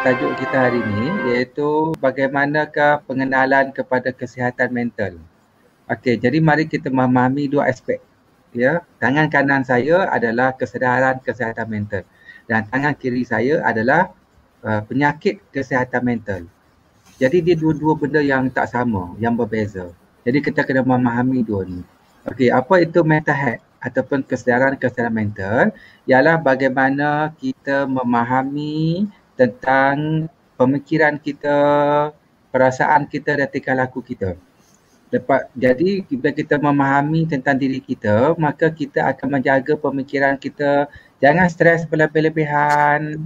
tajuk kita hari ini iaitu bagaimanakah pengenalan kepada kesihatan mental. Okey, jadi mari kita memahami dua aspek. Ya, tangan kanan saya adalah kesedaran kesihatan mental dan tangan kiri saya adalah penyakit kesihatan mental. Jadi dia dua-dua benda yang tak sama, yang berbeza. Jadi kita kena memahami dua ni. Okey, apa itu mental health ataupun kesedaran kesihatan mental? Ialah bagaimana kita memahami tentang pemikiran kita, perasaan kita dan tingkah laku kita. Jadi bila kita memahami tentang diri kita, maka kita akan menjaga pemikiran kita. Jangan stres berlebih-lebihan,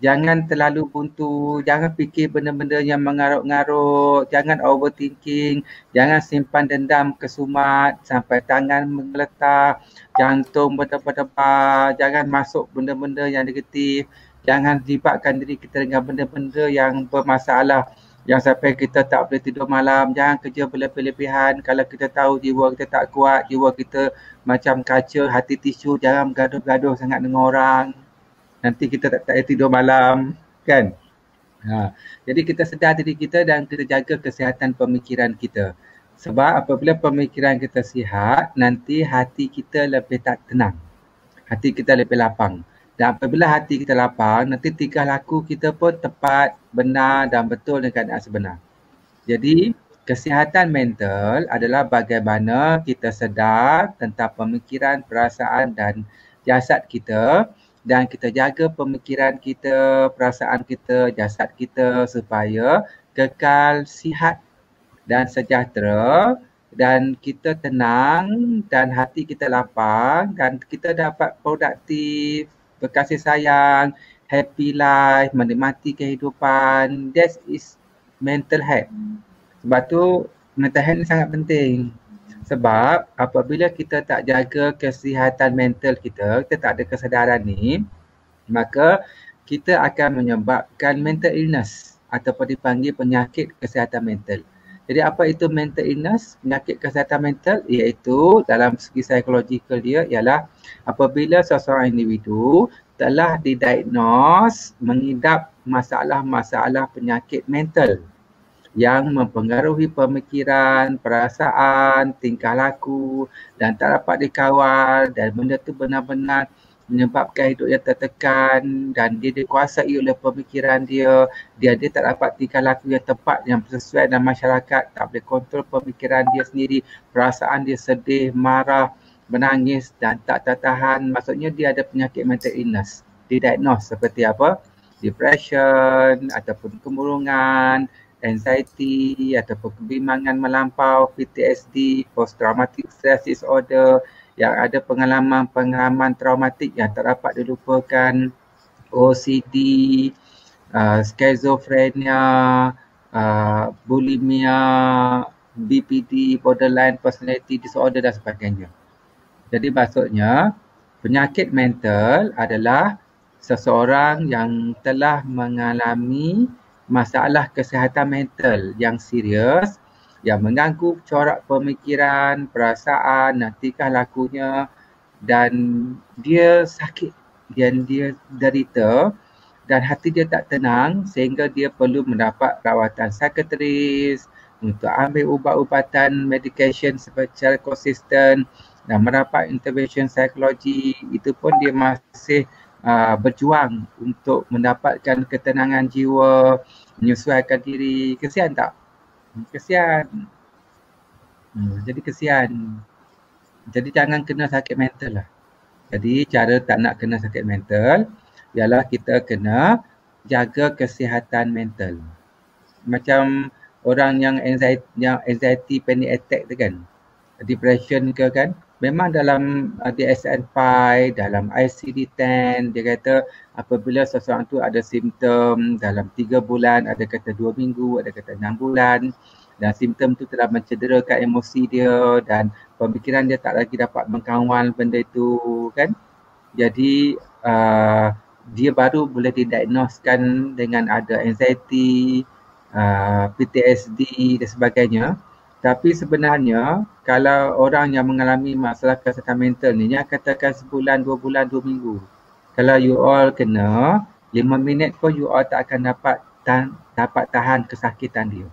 jangan terlalu buntu, jangan fikir benda-benda yang mengarut-ngarut, jangan overthinking, jangan simpan dendam kesumat sampai tangan menggeletar, jantung berdebar-debar, jangan masuk benda-benda yang negatif, jangan libatkan diri kita dengan benda-benda yang bermasalah yang sampai kita tak boleh tidur malam. Jangan kerja berlebih-lebihan. Kalau kita tahu jiwa kita tak kuat, jiwa kita macam kaca, hati tisu, jangan bergaduh-gaduh sangat dengan orang. Nanti kita tak boleh tidur malam, kan? Jadi kita sedar diri kita dan kita jaga kesihatan pemikiran kita. Sebab apabila pemikiran kita sihat, nanti hati kita lebih tak tenang. Hati kita lebih lapang. Dan apabila hati kita lapang, nanti tingkah laku kita pun tepat, benar dan betul dengan keadaan sebenar. Jadi, kesihatan mental adalah bagaimana kita sedar tentang pemikiran, perasaan dan jasad kita dan kita jaga pemikiran kita, perasaan kita, jasad kita supaya kekal sihat dan sejahtera dan kita tenang dan hati kita lapang dan kita dapat produktif, berkasih sayang, happy life, menikmati kehidupan. That is mental health. Sebab tu mental health ni sangat penting. Sebab apabila kita tak jaga kesihatan mental kita tak ada kesedaran ni, maka kita akan menyebabkan mental illness ataupun dipanggil penyakit kesihatan mental. Jadi apa itu mental illness, penyakit kesihatan mental? Iaitu dalam segi psikologikal dia ialah apabila seseorang individu telah didiagnos mengidap masalah-masalah penyakit mental yang mempengaruhi pemikiran, perasaan, tingkah laku dan tak dapat dikawal dan benda tu benar-benar menyebabkan hidup yang tertekan dan dia dikuasai oleh pemikiran dia tak dapat tingkah laku yang tepat yang sesuai dengan masyarakat, tak boleh kontrol pemikiran dia sendiri, perasaan dia sedih, marah, menangis dan tak tertahan. Maksudnya dia ada penyakit mental illness, didiagnos seperti apa? Depression ataupun kemurungan, anxiety ataupun kebimbangan melampau, PTSD, post traumatic stress disorder, yang ada pengalaman-pengalaman traumatik yang tak dapat dilupakan, OCD, skizofrenia, bulimia, BPD, borderline personality disorder dan sebagainya. Jadi maksudnya penyakit mental adalah seseorang yang telah mengalami masalah kesihatan mental yang serius yang mengganggu corak pemikiran, perasaan dan tingkah lakunya dan dia sakit dan dia derita dan hati dia tak tenang sehingga dia perlu mendapat rawatan psikiatris untuk ambil ubat-ubatan medication secara konsisten dan mendapat intervention psikologi. Itu pun dia masih berjuang untuk mendapatkan ketenangan jiwa, menyesuaikan diri. Kesian tak? Kesian. Jadi kesian. Jadi jangan kena sakit mental lah. Jadi cara tak nak kena sakit mental ialah kita kena jaga kesihatan mental. Macam orang yang anxiety panic attack tu kan, depression ke kan, memang dalam DSM-5, dalam ICD-10 dia kata apabila seseorang tu ada simptom dalam 3 bulan, ada kata 2 minggu, ada kata 6 bulan dan simptom tu telah mencederakan emosi dia dan pemikiran dia tak lagi dapat mengkawal benda itu kan. Jadi dia baru boleh didiagnoskan dengan ada anxiety, PTSD dan sebagainya. Tapi sebenarnya kalau orang yang mengalami masalah kesihatan mental ni, yang katakan sebulan, 2 bulan, 2 minggu. Kalau you all kena, 5 minit pun you all tak akan dapat tahan kesakitan dia.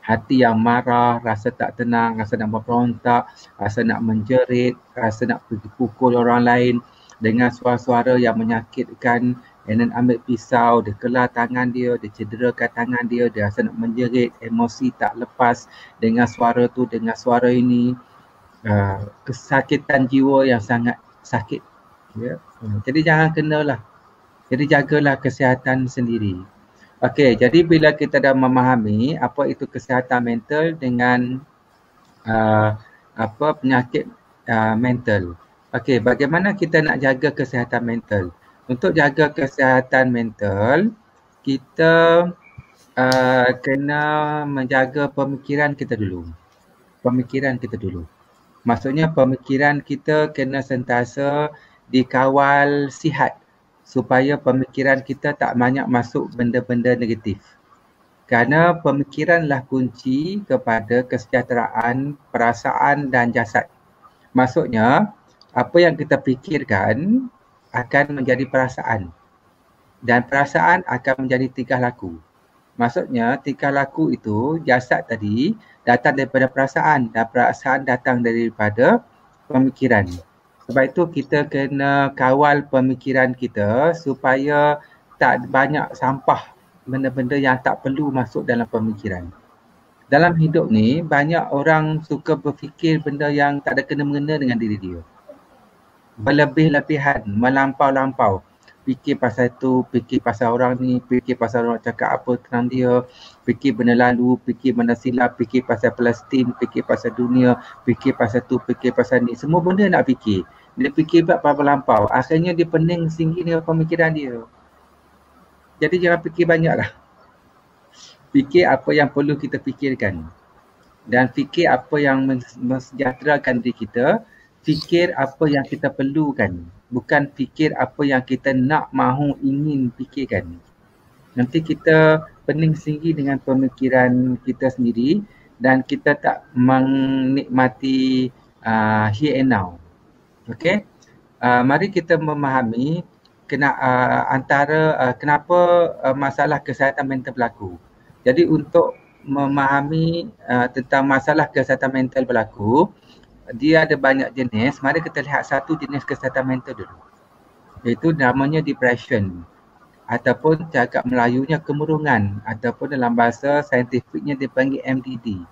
Hati yang marah, rasa tak tenang, rasa nak memberontak, rasa nak menjerit, rasa nak pergi pukul orang lain dengan suara-suara yang menyakitkan. And then ambil pisau, dia kelar tangan dia cederakan tangan dia rasa nak menjerit, emosi tak lepas dengan suara tu, dengan suara ini. Kesakitan jiwa yang sangat sakit. Ya. Jadi jangan kenalah. Jadi jagalah kesihatan sendiri. Okey, jadi bila kita dah memahami apa itu kesihatan mental dengan penyakit mental. Okey, bagaimana kita nak jaga kesihatan mental? Untuk jaga kesihatan mental, kita kena menjaga pemikiran kita dulu. Maksudnya pemikiran kita kena sentiasa dikawal sihat, supaya pemikiran kita tak banyak masuk benda-benda negatif. Kerana pemikiranlah kunci kepada kesejahteraan perasaan dan jasad. Maksudnya, apa yang kita fikirkan akan menjadi perasaan. Dan perasaan akan menjadi tingkah laku. Maksudnya, tingkah laku itu, jasad tadi datang daripada perasaan dan perasaan datang daripada pemikiran. Sebab itu kita kena kawal pemikiran kita supaya tak banyak sampah benda-benda yang tak perlu masuk dalam pemikiran. Dalam hidup ni banyak orang suka berfikir benda yang tak ada kena-mengena dengan diri dia. Berlebih-lebihan, melampau-lampau. Fikir pasal tu, fikir pasal orang ni, fikir pasal orang cakap apa tentang dia, fikir benda lalu, fikir benda silap, fikir pasal Palestin, fikir pasal dunia, fikir pasal tu, fikir pasal ni. Semua benda nak fikir. Dia fikir berlampau. Akhirnya dia pening tinggi dengan pemikiran dia. Jadi jangan fikir banyaklah. Fikir apa yang perlu kita fikirkan. Dan fikir apa yang mensejahterakan diri kita. Fikir apa yang kita perlukan. Bukan fikir apa yang kita nak, mahu, ingin fikirkan. Nanti kita pening tinggi dengan pemikiran kita sendiri dan kita tak menikmati here and now. Okey, mari kita memahami kenapa masalah kesihatan mental berlaku. Jadi untuk memahami tentang masalah kesihatan mental berlaku, dia ada banyak jenis. Mari kita lihat satu jenis kesihatan mental dulu. Iaitu namanya depression. Ataupun cakap Melayunya kemurungan. Ataupun dalam bahasa saintifiknya dipanggil MDD.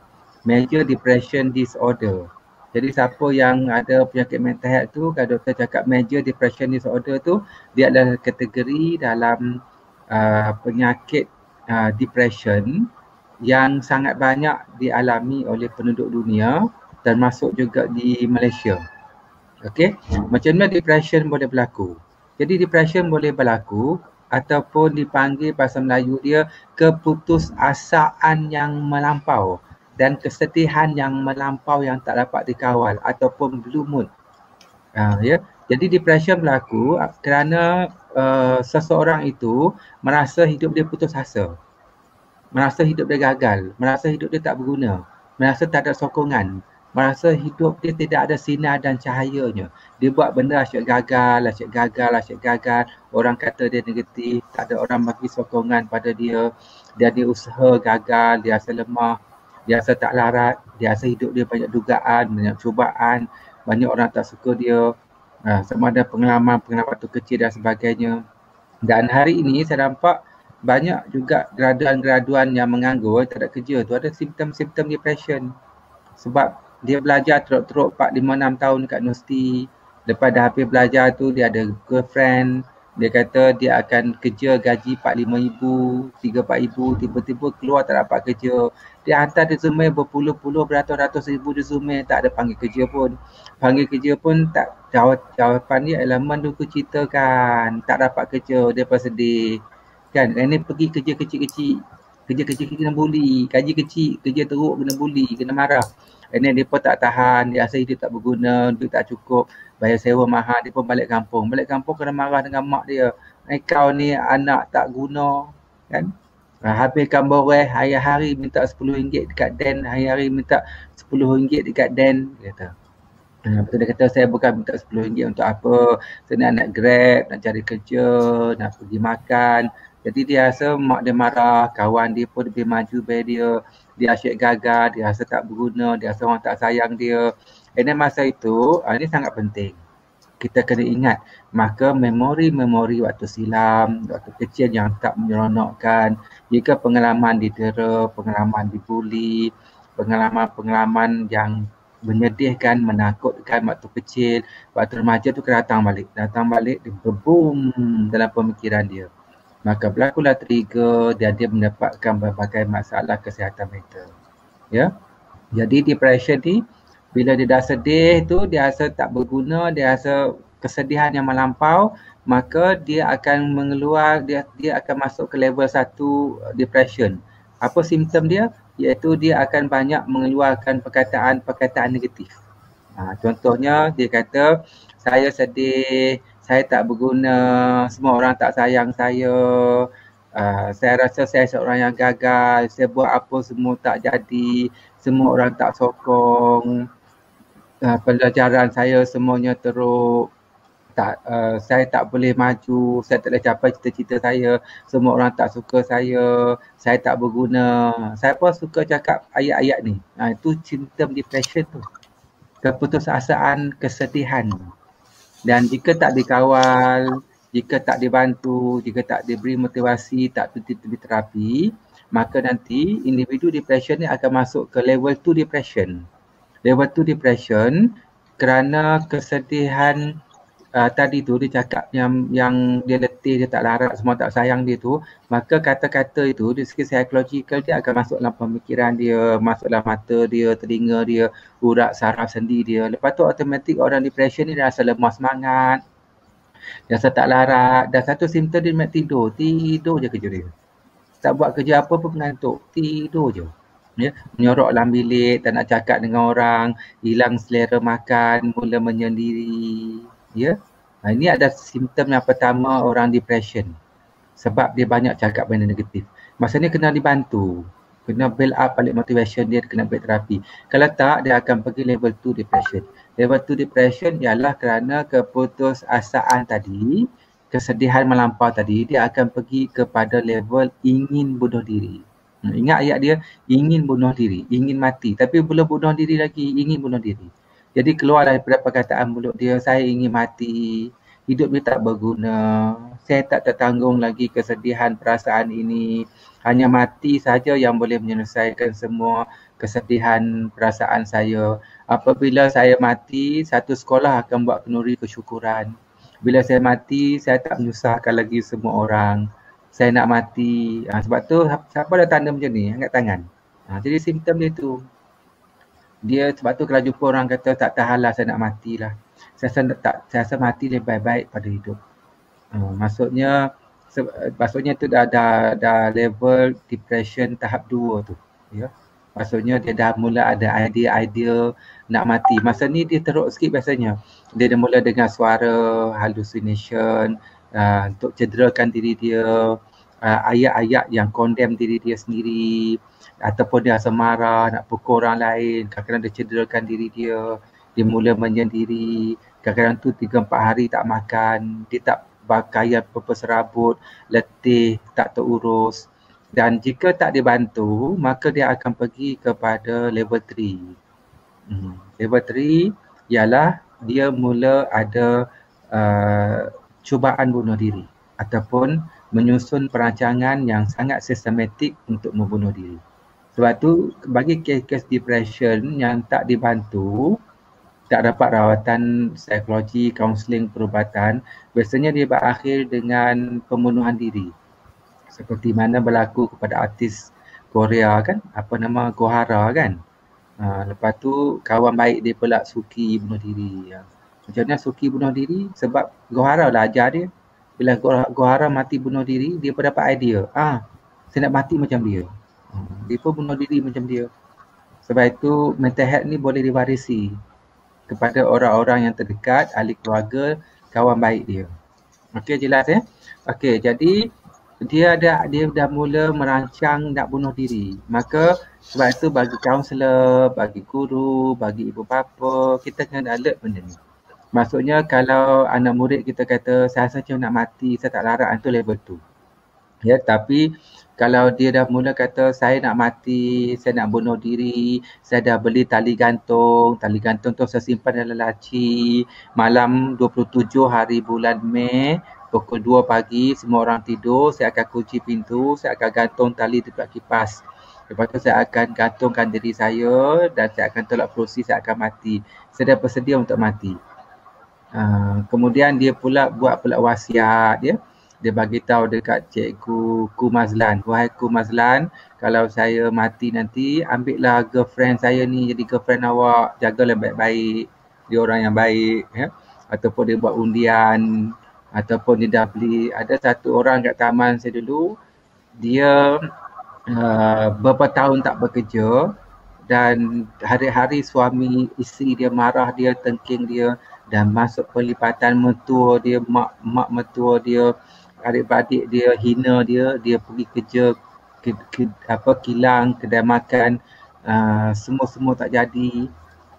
Major Depression Disorder. Jadi siapa yang ada penyakit mental health tu, kalau doktor cakap major depression disorder tu, dia adalah kategori dalam penyakit depression yang sangat banyak dialami oleh penduduk dunia, termasuk juga di Malaysia. Okey, macam mana depression boleh berlaku? Jadi depression boleh berlaku ataupun dipanggil bahasa Melayu dia keputusasaan yang melampau dan kesedihan yang melampau yang tak dapat dikawal ataupun blue mood. Ya. Jadi depression berlaku kerana seseorang itu merasa hidup dia putus asa. Merasa hidup dia gagal, merasa hidup dia tak berguna, merasa tak ada sokongan, merasa hidup dia tidak ada sinar dan cahayanya. Dia buat benda asyik gagal. Orang kata dia negatif, tak ada orang bagi sokongan pada dia. Dia usaha gagal, dia rasa lemah. Dia rasa tak larat, dia rasa hidup dia banyak dugaan, banyak cubaan, banyak orang tak suka dia, sama ada pengalaman waktu kecil dan sebagainya. Dan hari ini saya nampak banyak juga graduan-graduan yang menganggur, tak ada kerja tu ada simptom-simptom depression. Sebab dia belajar teruk-teruk 4, 5, 6 tahun dekat universiti. Lepas dah habis belajar tu dia ada girlfriend. Dia kata dia akan kerja gaji 4-5 ribu, 3-4 ribu, tiba-tiba keluar tak dapat kerja. Dia hantar resume berpuluh-puluh, beratus-ratus ribu resume, tak ada panggil kerja pun. Panggil kerja pun tak, jawapan dia adalah menunggu ceritakan, tak dapat kerja, dia pun sedih. Kan, ini pergi kerja kecil-kecil, kerja kecil kena bully, gaji kecil, kerja teruk kena bully, kena marah. Ini dia pun tak tahan, dia rasa hidup tak berguna, duit tak cukup, bayar sewa mahal, dia pun balik kampung. Balik kampung kena marah dengan mak dia. Kau ni anak tak guna, kan? Habiskan boreh, hari-hari minta RM10 dekat den, hari-hari minta RM10 dekat den, kata. Betul dia kata saya bukan minta RM10 untuk apa. Saya nak grab, nak cari kerja, nak pergi makan. Jadi dia rasa mak dia marah, kawan dia pun lebih maju dari dia. Dia asyik gagal, dia rasa tak berguna, dia rasa orang tak sayang dia. And then masa itu, ini sangat penting. Kita kena ingat, maka memori-memori waktu silam, waktu kecil yang tak menyeronokkan, jika pengalaman didera, pengalaman dibuli, pengalaman-pengalaman yang menyedihkan, menakutkan waktu kecil, waktu remaja tu kena datang balik dia berboom dalam pemikiran dia. Maka berlakulah trigger dan dia mendapatkan berbagai masalah kesihatan mental. Ya. Jadi depression ni bila dia dah sedih tu, dia rasa tak berguna, dia rasa kesedihan yang melampau, maka dia akan dia akan masuk ke level 1 depression. Apa simptom dia? Iaitu dia akan banyak mengeluarkan perkataan-perkataan negatif. Contohnya dia kata, saya sedih, saya tak berguna, semua orang tak sayang saya, saya rasa saya seorang yang gagal, saya buat apa semua tak jadi, semua orang tak sokong, pelajaran saya semuanya teruk, saya tak boleh maju, saya tak boleh capai cita-cita saya, semua orang tak suka saya tak berguna. Siapa suka cakap ayat-ayat ni? Itu simptom depression tu. Keputusasaan, kesedihan. Dan jika tak dikawal, jika tak dibantu, jika tak diberi motivasi, tak diberi terapi, maka nanti individu depression ni akan masuk ke level 2 depression. Level 2 depression kerana kesedihan tadi tu dia cakap yang dia letih, dia tak larat, semua tak sayang dia tu, maka kata-kata itu dari segi psikologikal dia akan masuk dalam pemikiran dia, masuk dalam mata dia, telinga dia, urat saraf sendi dia. Lepas tu automatik orang depression ni dia rasa lemah semangat, dia rasa tak larat, dan satu simptom dia nak tidur je kerja dia. Tak buat kerja apa pun mengantuk, tidur je. Ya, menyorok dalam bilik, tak nak cakap dengan orang, hilang selera makan, mula menyendiri. Ya, ini ada simptom yang pertama orang depression. Sebab dia banyak cakap benda negatif. Masa ni kena dibantu. Kena build up balik motivation dia, kena build terapi. Kalau tak, dia akan pergi level 2 depression. Level 2 depression ialah kerana keputusasaan tadi, kesedihan melampau tadi, dia akan pergi kepada level ingin bunuh diri. Ingat ayat dia, ingin bunuh diri, ingin mati. Tapi belum bunuh diri lagi, ingin bunuh diri. Jadi keluar daripada perkataan mulut dia, saya ingin mati, hidup dia tak berguna, saya tak tertanggung lagi kesedihan perasaan ini, hanya mati saja yang boleh menyelesaikan semua kesedihan perasaan saya. Apabila saya mati, satu sekolah akan buat kenduri kesyukuran. Bila saya mati, saya tak menyusahkan lagi semua orang. Saya nak mati. Sebab tu siapa dah tanda macam ni, angkat tangan. Jadi simptom dia tu. Dia sebab tu kalau jumpa orang kata tak tahanlah saya nak matilah. Saya rasa mati lebih baik pada hidup. Maksudnya tu dah level depression tahap 2 tu. Ya. Maksudnya dia dah mula ada idea nak mati. Masa ni dia teruk sikit biasanya. Dia dah mula dengar suara, hallucination, untuk cederakan diri dia, ayat-ayat yang condemn diri dia sendiri, ataupun dia rasa marah, nak pukul orang lain, kadang-kadang dia cederakan diri dia mula menyendiri, kadang-kadang tu 3-4 hari tak makan, dia tak pakaian purpose serabut, letih, tak terurus. Dan jika tak dibantu, maka dia akan pergi kepada level 3. Level 3 ialah dia mula ada cubaan bunuh diri ataupun menyusun perancangan yang sangat sistematik untuk membunuh diri. Sebab tu bagi kes-kes depression yang tak dibantu, tak dapat rawatan psikologi, kaunseling, perubatan, biasanya dia berakhir dengan pembunuhan diri. Seperti mana berlaku kepada artis Korea kan, apa nama, Gohara kan. Lepas tu kawan baik dia pula Suki bunuh diri. Macam mana Suki bunuh diri? Sebab Gohara lah ajar dia. Bila Gohara mati bunuh diri, dia pun dapat idea. Saya nak mati macam dia. Dia pun bunuh diri macam dia. Sebab itu mental health ni boleh diwarisi kepada orang-orang yang terdekat, ahli keluarga, kawan baik dia. Okey, jelas ya? Okey, jadi dia dah mula merancang nak bunuh diri. Maka sebab itu bagi kaunselor, bagi guru, bagi ibu bapa, kita kena alert benda ni. Maksudnya kalau anak murid kita kata saya rasa macam nak mati, saya tak larat, itu level 2. Ya, tapi kalau dia dah mula kata saya nak mati, saya nak bunuh diri, saya dah beli tali gantung tu saya simpan dalam laci, malam 27 hari bulan Mei, pukul 2 pagi, semua orang tidur, saya akan kunci pintu, saya akan gantung tali dekat kipas. Lepas tu saya akan gantungkan diri saya dan saya akan tolak kerusi, saya akan mati. Saya dah bersedia untuk mati. Kemudian dia pula buat pula wasiat dia. Dia bagi tahu dekat cikgu Ku Mazlan, wahai Ku Mazlan, kalau saya mati nanti ambillah girlfriend saya ni jadi girlfriend awak, jagalah baik-baik. Dia orang yang baik ya. Ataupun dia buat undian, ataupun dia dah beli. Ada satu orang kat taman saya dulu, dia beberapa tahun tak bekerja dan hari-hari suami isteri dia marah dia, tengking dia dan masuk pelipatan mertua dia, mak mertua dia, adik-beradik dia, hina dia, dia pergi kerja kilang, kedai makan, semua tak jadi.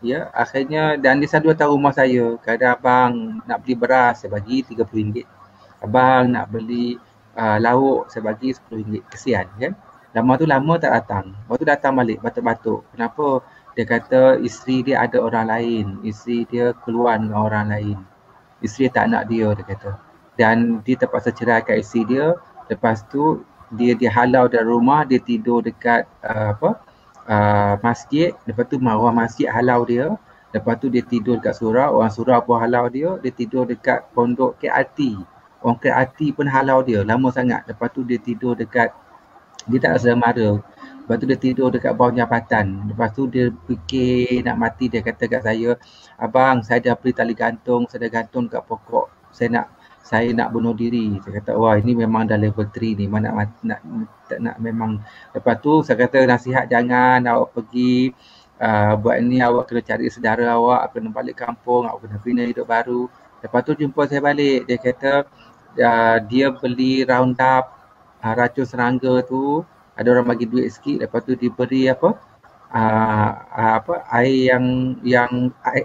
Ya, akhirnya dan dia selalu datang rumah saya. Kadang abang nak beli beras, saya bagi RM30. Abang nak beli lauk, saya bagi RM10. Kesian kan. Lama tak datang. Lepas tu datang balik, batuk-batuk. Kenapa? Dia kata isteri dia ada orang lain. Isteri dia keluar dengan orang lain. Isteri tak nak dia kata. Dan dia terpaksa ceraikan isteri dia. Lepas tu dia dihalau dari rumah, dia tidur dekat masjid. Lepas tu orang masjid halau dia. Lepas tu dia tidur dekat surau, orang surau pun halau dia. Dia tidur dekat pondok KRT. Orang KRT pun halau dia, lama sangat. Lepas tu dia tidur dekat, dia tak rasa marah. Lepas tu dia tidur dekat bawah jambatan. Lepas tu dia fikir nak mati, dia kata kat saya, abang saya dah beli tali gantung, saya dah gantung dekat pokok. Saya nak bunuh diri. Saya kata, wah ini memang dah level 3 ni, mana nak memang. Lepas tu saya kata nasihat jangan awak pergi buat ni, awak kena cari saudara awak, kena balik kampung, awak kena bina hidup baru. Lepas tu jumpa saya balik, dia kata dia beli Roundup, racun serangga tu, ada orang bagi duit sikit, lepas tu diberi air yang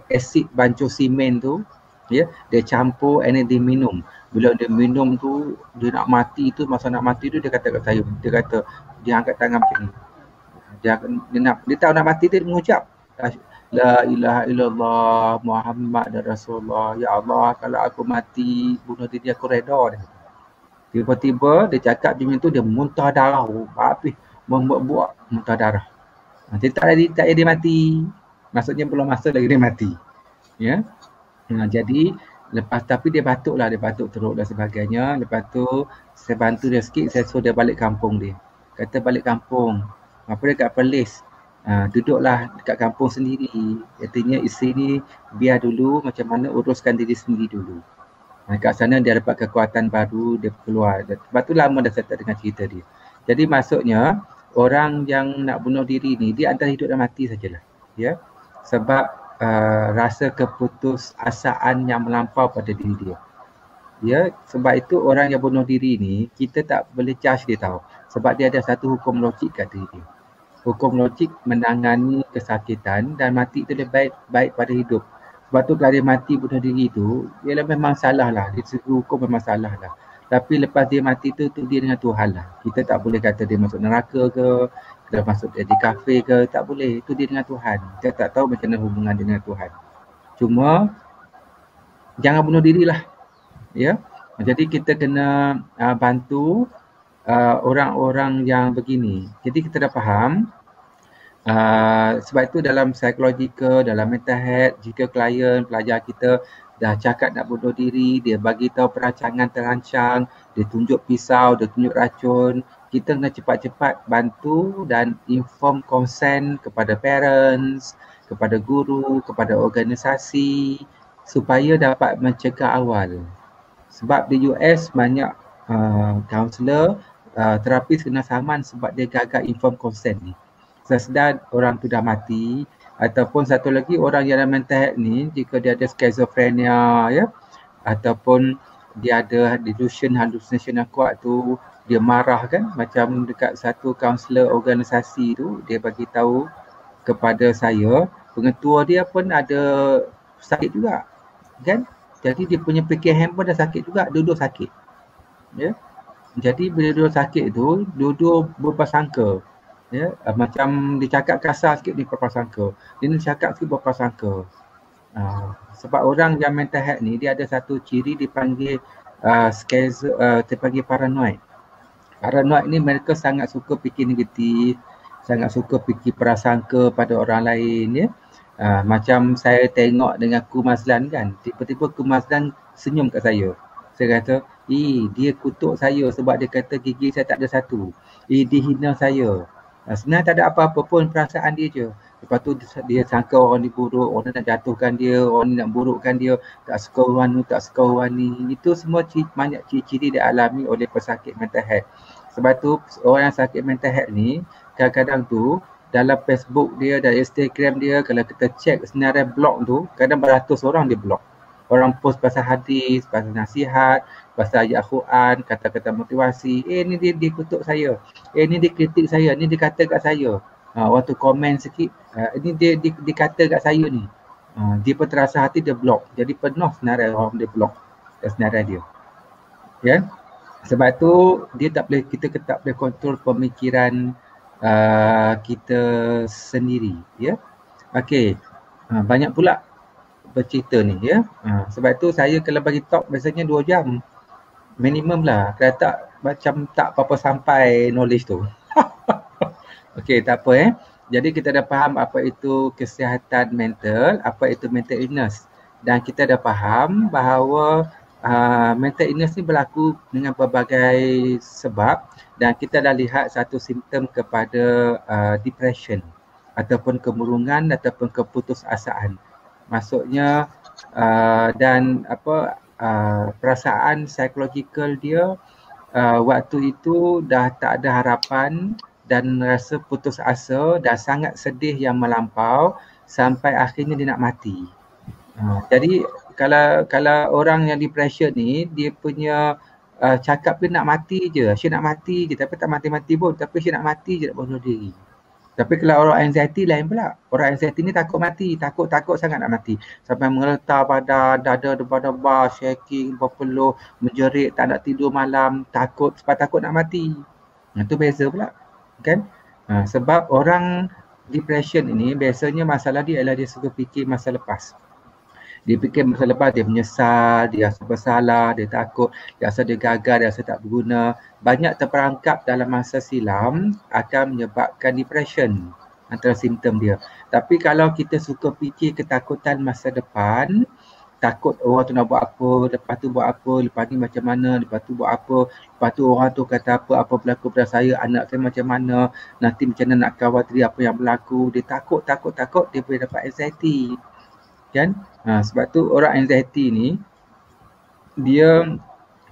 asid bancuh simen tu, ya, dia campur and then dia minum. Bila dia minum tu, dia nak mati tu, masa nak mati tu dia kata kat saya, dia kata dia angkat tangan macam ni. Dia tahu nak mati, dia mengucap La ilaha illallah Muhammad Rasulullah. Ya Allah, kalau aku mati bunuh diri aku reda. Tiba-tiba dia cakap macam tu, dia muntah darah. Habis membuat muntah darah. Dia tak jadi mati. Maksudnya belum masa lagi dia mati. Ya. Jadi lepas, tapi dia batuk teruk dan sebagainya. Lepas tu saya bantu dia sikit, saya suruh dia balik kampung dia. Kata balik kampung. Apa dia kat Perlis. Duduklah dekat kampung sendiri. Katanya isteri ni biar dulu macam mana uruskan diri sendiri dulu. Kat sana dia dapat kekuatan baru, dia keluar. Sebab tu lama dah saya tak dengar cerita dia. Jadi maksudnya orang yang nak bunuh diri ni, dia antara hidup dan mati sajalah. Ya. Sebab rasa keputusasaan yang melampau pada diri dia. Ya, sebab itu orang yang bunuh diri ni kita tak boleh judge dia tahu. Sebab dia ada satu hukum logik kat diri dia. Hukum logik menangani kesakitan dan mati itu lebih baik pada hidup. Sebab tu kalau dia mati bunuh diri tu, ialah memang salah lah. Di segi hukum memang salah lah. Tapi lepas dia mati tu dia dengan Tuhan lah. Kita tak boleh kata dia masuk neraka ke, dia masuk jadi kafir ke, tak boleh. Itu dia dengan Tuhan. Kita tak tahu macam mana hubungan dia dengan Tuhan. Cuma jangan bunuh dirilah. Ya. Jadi kita kena bantu orang-orang yang begini. Jadi kita dah faham. Sebab itu dalam psikologikal, dalam mental health, jika klien, pelajar kita dah cakap nak bunuh diri, dia bagi tahu perancangan terancang, dia tunjuk pisau, dia tunjuk racun, kita kena cepat-cepat bantu dan inform consent kepada parents, kepada guru, kepada organisasi supaya dapat mencegah awal. Sebab di US banyak kaunselor, terapis kena saman sebab dia gagal inform consent ni. Sedar orang tu dah mati, ataupun satu lagi orang yang ada mental health ni, jika dia ada schizophrenia ya, ataupun dia ada delusion, hallucination yang kuat tu, dia marah kan, macam dekat satu kaunselor organisasi tu, dia bagi tahu kepada saya, pengetua dia pun ada sakit juga kan. Jadi dia punya fikir handphone dah sakit juga, dua-dua sakit. Ya. Jadi bila dua sakit tu, dua-dua berprasangka. Ya, macam dia cakap kasar sikit dia berprasangka. Dia ni cakap sikit berprasangka. Sebab orang yang mental health ni dia ada satu ciri dipanggil dipanggil paranoid. Paranoid ni mereka sangat suka fikir negatif, sangat suka fikir prasangka pada orang lain ya. Macam saya tengok dengan Ku Mazlan kan, tiba-tiba Ku Mazlan senyum kat saya. Saya kata, dia kutuk saya sebab dia kata gigi saya tak ada satu. Dia hina saya. Sebenarnya tak ada apa-apa pun, perasaan dia je. Lepas tu dia sangka orang ni buruk, orang nak jatuhkan dia, orang ni nak burukkan dia, tak suka orang ni, tak suka orang ni. Itu semua banyak ciri-ciri dialami oleh pesakit mental health. Sebab tu orang yang sakit mental health ni, kadang-kadang tu dalam Facebook dia, dalam Instagram dia, kalau kita cek senarai blog tu, kadang beratus orang dia blog. Orang post pasal hadis, pasal nasihat, pasal ayat Quran, kata-kata motivasi. Ni dia kutuk saya. Ni dia kritik saya, ni dia kata kat saya. Waktu komen sikit, ini dia kata kat saya ni. Dia pun terasa hati, dia blok. Jadi penuh senarai orang dia blok senarai dia. Ya. Sebab tu kita tak boleh kontrol pemikiran kita sendiri. Ya. Okey. Banyak pula bercerita ni ya. Sebab tu saya kalau bagi talk biasanya 2 jam. Minimum lah. Kalau tak macam tak apa-apa sampai knowledge tu. Okey, tak apa Jadi kita dah faham apa itu kesihatan mental, apa itu mental illness. Dan kita dah faham bahawa mental illness ni berlaku dengan berbagai sebab dan kita dah lihat satu simptom kepada depression ataupun kemurungan ataupun keputusasaan. Maksudnya dan perasaan psikologikal dia waktu itu dah tak ada harapan dan rasa putus asa dan sangat sedih yang melampau sampai akhirnya dia nak mati. Jadi kalau orang yang depression ni dia punya cakap dia nak mati je, Syed nak mati je tapi tak mati-mati pun, tapi Syed nak mati je nak bunuh diri. Tapi kalau orang anxiety lain pula. Orang anxiety ni takut mati, takut sangat nak mati. Sampai mengeletar pada dada debar-debar, shaking, berpeluh, menjerit, tak nak tidur malam, sebab takut nak mati. Itu beza pula. Kan? Sebab orang depression ini biasanya masalah dia adalah dia suka fikir masa lepas. Dia fikir masa lepas, dia menyesal, dia rasa bersalah, dia takut, dia rasa dia gagal, dia rasa tak berguna. Banyak terperangkap dalam masa silam akan menyebabkan depression antara simptom dia. Tapi kalau kita suka fikir ketakutan masa depan, takut orang tu nak buat apa, lepas tu buat apa, lepas ni macam mana, lepas tu buat apa, lepas tu orang tu kata apa berlaku pada saya, anak saya macam mana, nanti macam mana nak kawal diri apa yang berlaku. Dia takut, dia boleh dapat anxiety. Kan? Sebab tu orang anxiety ni, dia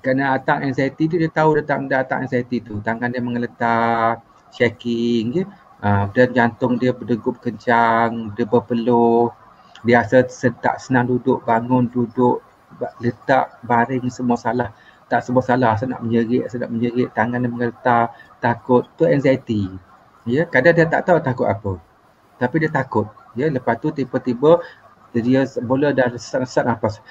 kena attack anxiety tu, dia tahu dia attack anxiety tu. Tangan dia mengeletar, shaking, dan jantung dia berdegup kencang, dia berpeluh. Dia rasa tak senang duduk, bangun, duduk, letak, baring, semua salah. Tak semua salah, saya nak menjerit, tangan dia mengeletar, takut. Tu anxiety. Ya, kadang dia tak tahu takut apa. Tapi dia takut. Ya, lepas tu tiba-tiba dia bola dah sesak nafas.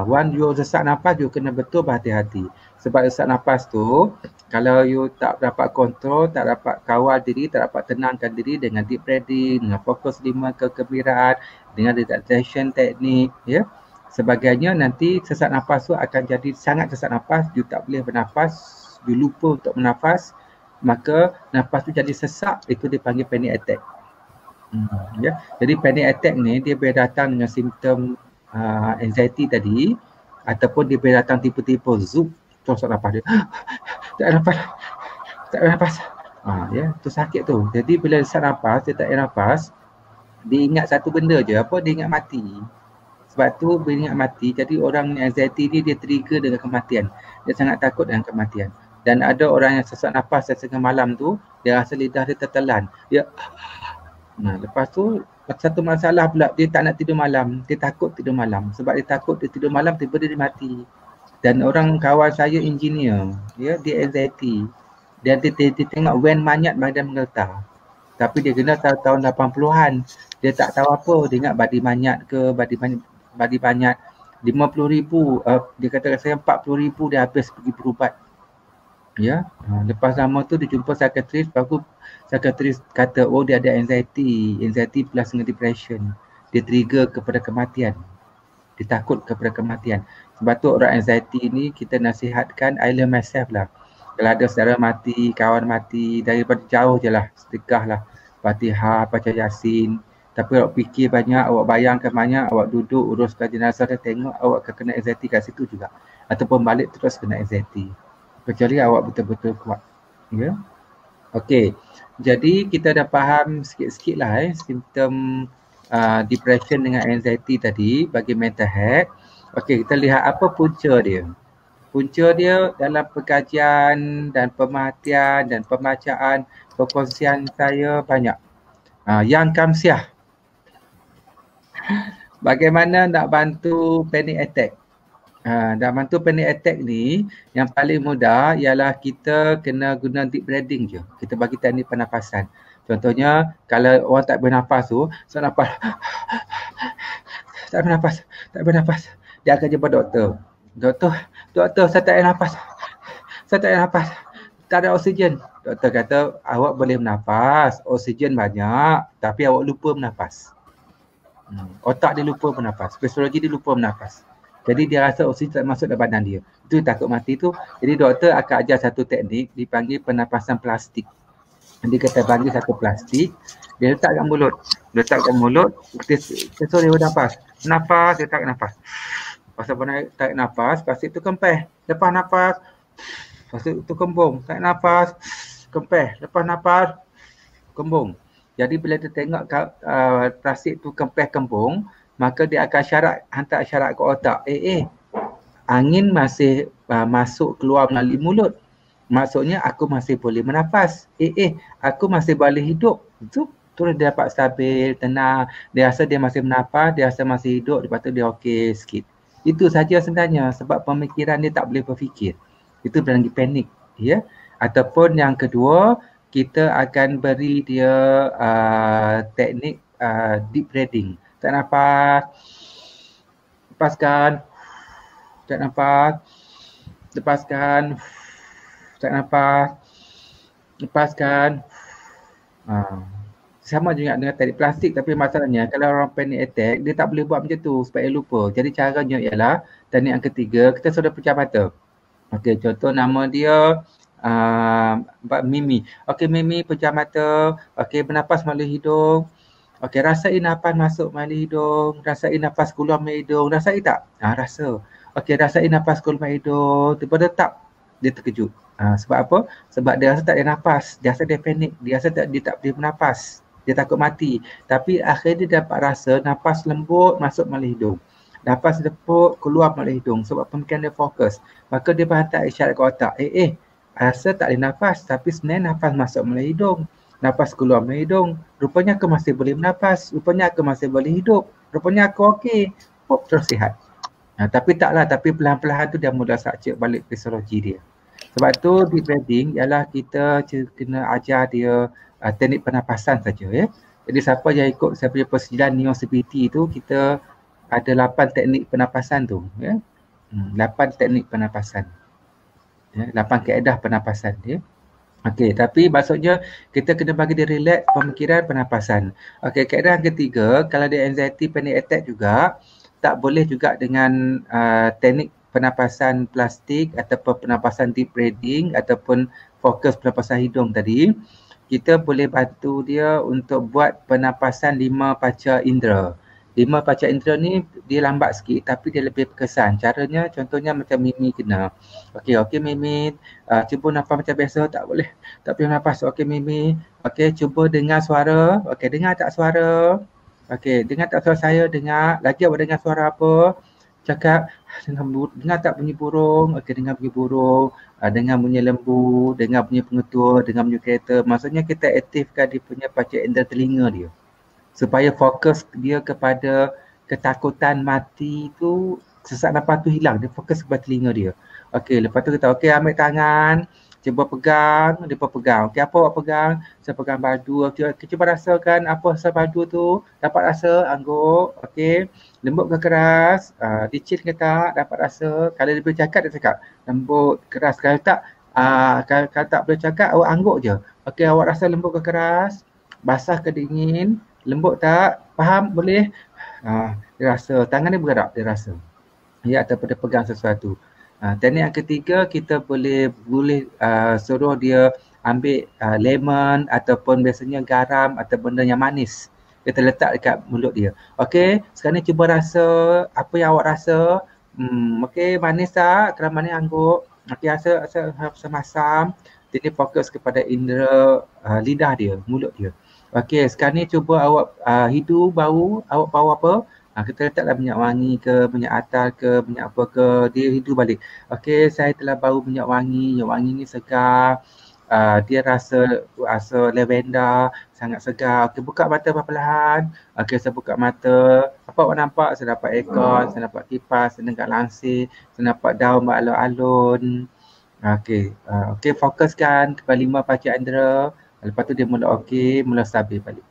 One you sesak nafas, you kena betul berhati-hati. Sebab sesak nafas tu, kalau you tak dapat kontrol, tak dapat kawal diri, tak dapat tenangkan diri dengan deep breathing, dengan fokus 5 kegembiraan, dengan relaxation teknik, ya, sebagainya, nanti sesak nafas tu akan jadi sangat sesak nafas, you tak boleh bernafas, you lupa untuk bernafas, maka nafas tu jadi sesak, itu dipanggil panic attack. Ya, jadi panic attack ni dia boleh datang dengan simptom anxiety tadi, ataupun dia boleh datang tiba-tiba zup, terus nafas dia tak ada nafas. Ya, tu sakit tu. Jadi bila sesak nafas, dia tak ada nafas, dia ingat satu benda je, apa? Dia ingat mati. Sebab tu bila ingat mati, jadi orang anxiety ni dia trigger dengan kematian. Dia sangat takut dengan kematian. Dan ada orang yang sesak nafas setengah malam tu, dia rasa lidah dia tertelan. Dia lepas tu Satu masalah pula, dia tak nak tidur malam. Dia takut tidur malam. Sebab dia takut dia tidur malam, tiba-tiba dia mati. Dan orang kawan saya engineer, ya, dia anxiety. Dan dia tengok van manyat badan menggetar. Tapi dia kena tahun 80-an. Dia tak tahu apa. Dia ingat badi manyat ke, badi manyat. 50,000, dia kata saya 40,000 dia habis pergi berubat. Ya, lepas lama tu dia jumpa psikiatris, baru psikiatris kata oh dia ada anxiety plus dengan depression. Dia trigger kepada kematian. Dia takut kepada kematian. Sebab tu orang anxiety ni kita nasihatkan I learn myself lah. Kalau ada saudara mati, kawan mati, daripada jauh je lah, sedekah lah. Fatihah, baca Yasin. Tapi awak fikir banyak, awak bayangkan banyak, awak duduk uruskan jenazah dan tengok awak akan kena anxiety kat situ juga. Ataupun balik terus kena anxiety. Kecuali awak betul-betul kuat. Ya. Okey. Jadi kita dah faham sikit-sikit lah simptom depression dengan anxiety tadi bagi mental health. Okey, kita lihat apa punca dia. Punca dia dalam perkajian dan pemerhatian dan pembacaan, perkongsian saya banyak. Yang Kamsiah. Bagaimana nak bantu panic attack? Dan bantu panic attack ni yang paling mudah ialah kita kena guna deep breathing je. Kita bagi teknik pernafasan. Contohnya kalau orang tak bernafas tu, so nafas tak bernafas. Dia akan jumpa doktor. Doktor saya tak ada nafas. Tak ada oksigen. Doktor kata awak boleh bernafas, oksigen banyak tapi awak lupa bernafas. Otak dia lupa bernafas, fisiologi dia lupa bernafas. Jadi dia rasa oksigen tak masuk dalam badan dia. Itu takut mati tu. Jadi doktor akan ajar satu teknik dipanggil pernafasan plastik. Dia kata bagi satu plastik, dia letak kat mulut. Kita suruh dia bernafas. Dia tarik nafas. Pasal tarik nafas, plastik tu kempes. Lepas nafas, plastik tu kembung. Tarik nafas, kempes. Lepas nafas, kembung. Jadi bila dia tengok plastik tu kempes kembung, maka dia akan hantar syarat ke otak. Angin masih masuk keluar melalui mulut. Maksudnya aku masih boleh bernafas. Aku masih boleh hidup. Itu terus dia dapat stabil, tenang. Dia rasa dia masih bernafas, dia rasa masih hidup, lepas tu dia okey sikit. Itu saja sebenarnya sebab pemikiran dia tak boleh berfikir. Itu berlagi panik. Ya? Ataupun yang kedua, kita akan beri dia teknik deep breathing. Tak nafas, lepaskan, tak nafas, lepaskan, tak nafas, lepaskan. Sama juga dengan teknik plastik tapi masalahnya kalau orang panic attack dia tak boleh buat macam tu sebab dia lupa. Jadi caranya ialah teknik yang ketiga, kita sudah pejam mata. Okey, contoh nama dia Mimi. Okey, Mimi pejam mata. Okey, bernafas melalui hidung. Okey, rasain nafas masuk melalui hidung, rasain nafas keluar melalui hidung, rasain tak? Rasa. Okey, rasain nafas keluar melalui hidung, tiba-tiba tak, dia terkejut. Sebab apa? Sebab dia rasa tak ada nafas, dia rasa dia panik, dia rasa dia tak boleh bernafas, dia takut mati. Tapi akhirnya dia dapat rasa nafas lembut masuk melalui hidung, nafas lembut keluar melalui hidung sebab pemikiran dia fokus. Maka dia berhantar isyarat ke otak, rasa tak ada nafas tapi sebenarnya nafas masuk melalui hidung. Nafas keluar melalui hidung, rupanya aku masih boleh bernafas, rupanya aku masih boleh hidup, rupanya aku okey, terus sihat. Tapi taklah, tapi perlahan-lahan tu dia mula sakit balik fisiologi dia. Sebab tu deep breathing ialah kita kena ajar dia teknik pernafasan saja ya. Jadi siapa yang ikut saya punya persediaan Neo CPT tu, kita ada 8 teknik pernafasan tu ya. 8 teknik pernafasan. Ya, 8 kaedah pernafasan ya. Okey, tapi maksudnya kita kena bagi dia relax pemikiran pernafasan. Okey, kaedah yang ketiga, kalau dia anxiety, panic attack juga, tak boleh juga dengan teknik pernafasan plastik ataupun pernafasan deep breathing ataupun fokus pernafasan hidung tadi. Kita boleh bantu dia untuk buat pernafasan 5 panca indera. 5 panca indera ni dia lambat sikit tapi dia lebih berkesan. Caranya contohnya macam Mimi kena. Okey Mimi, cuba nafas macam biasa, tak boleh nafas. Okey Mimi, okey cuba dengar suara. Okey, dengar tak suara? Okey, dengar tak suara saya? Dengar. Lagi awak dengar suara apa? Cakap, dengar tak bunyi burung? Okey, dengar bunyi burung. Dengar bunyi lembu, dengar bunyi pengetua, dengar bunyi kereta. Maksudnya kita aktifkan dia punya panca indera telinga dia. supaya fokus dia kepada ketakutan mati tu, sesak nafas tu hilang, dia fokus kepada telinga dia. Okey, lepas tu kita ambil tangan, cuba pegang, dia pun pegang. Okey, apa awak pegang? Saya pegang badu. Okey, cuba rasakan apa rasa badu tu. Dapat rasa, angguk. Okey, lembut ke keras? Licin ke tak? Dapat rasa. Kalau dia boleh cakap, dia cakap. Lembut, keras. Kalau tak, kalau tak boleh cakap, awak angguk je. Okey, awak rasa lembut ke keras? Basah ke dingin? Lembut tak? Faham? Boleh? Dia rasa. Tangan dia bergerak, dia rasa. Ya, ataupun dia pegang sesuatu. Teknik yang ketiga, kita boleh suruh dia ambil lemon ataupun biasanya garam atau benda yang manis. Kita letak dekat mulut dia. Okey, sekarang ni cuba rasa apa yang awak rasa. Okey, manis tak? Kalau manis angguk. Okey, rasa masam. Jadi fokus kepada indera lidah dia, mulut dia. Okey, sekarang ni cuba awak hidu, bau. Awak bau apa? Kita letaklah minyak wangi ke, minyak atar ke, minyak apa ke, dia hidu balik. Okey, saya telah bau minyak wangi ni segar. Dia rasa lavender, sangat segar. Okey, buka mata perlahan. Okey, saya buka mata. Apa awak nampak? Saya nampak aircon, saya nampak kipas, saya dengar langsir, saya nampak daun beralun-alun. Okey, fokuskan kepada 5 panca indera. Lepas tu dia mula okey, mula stabil balik.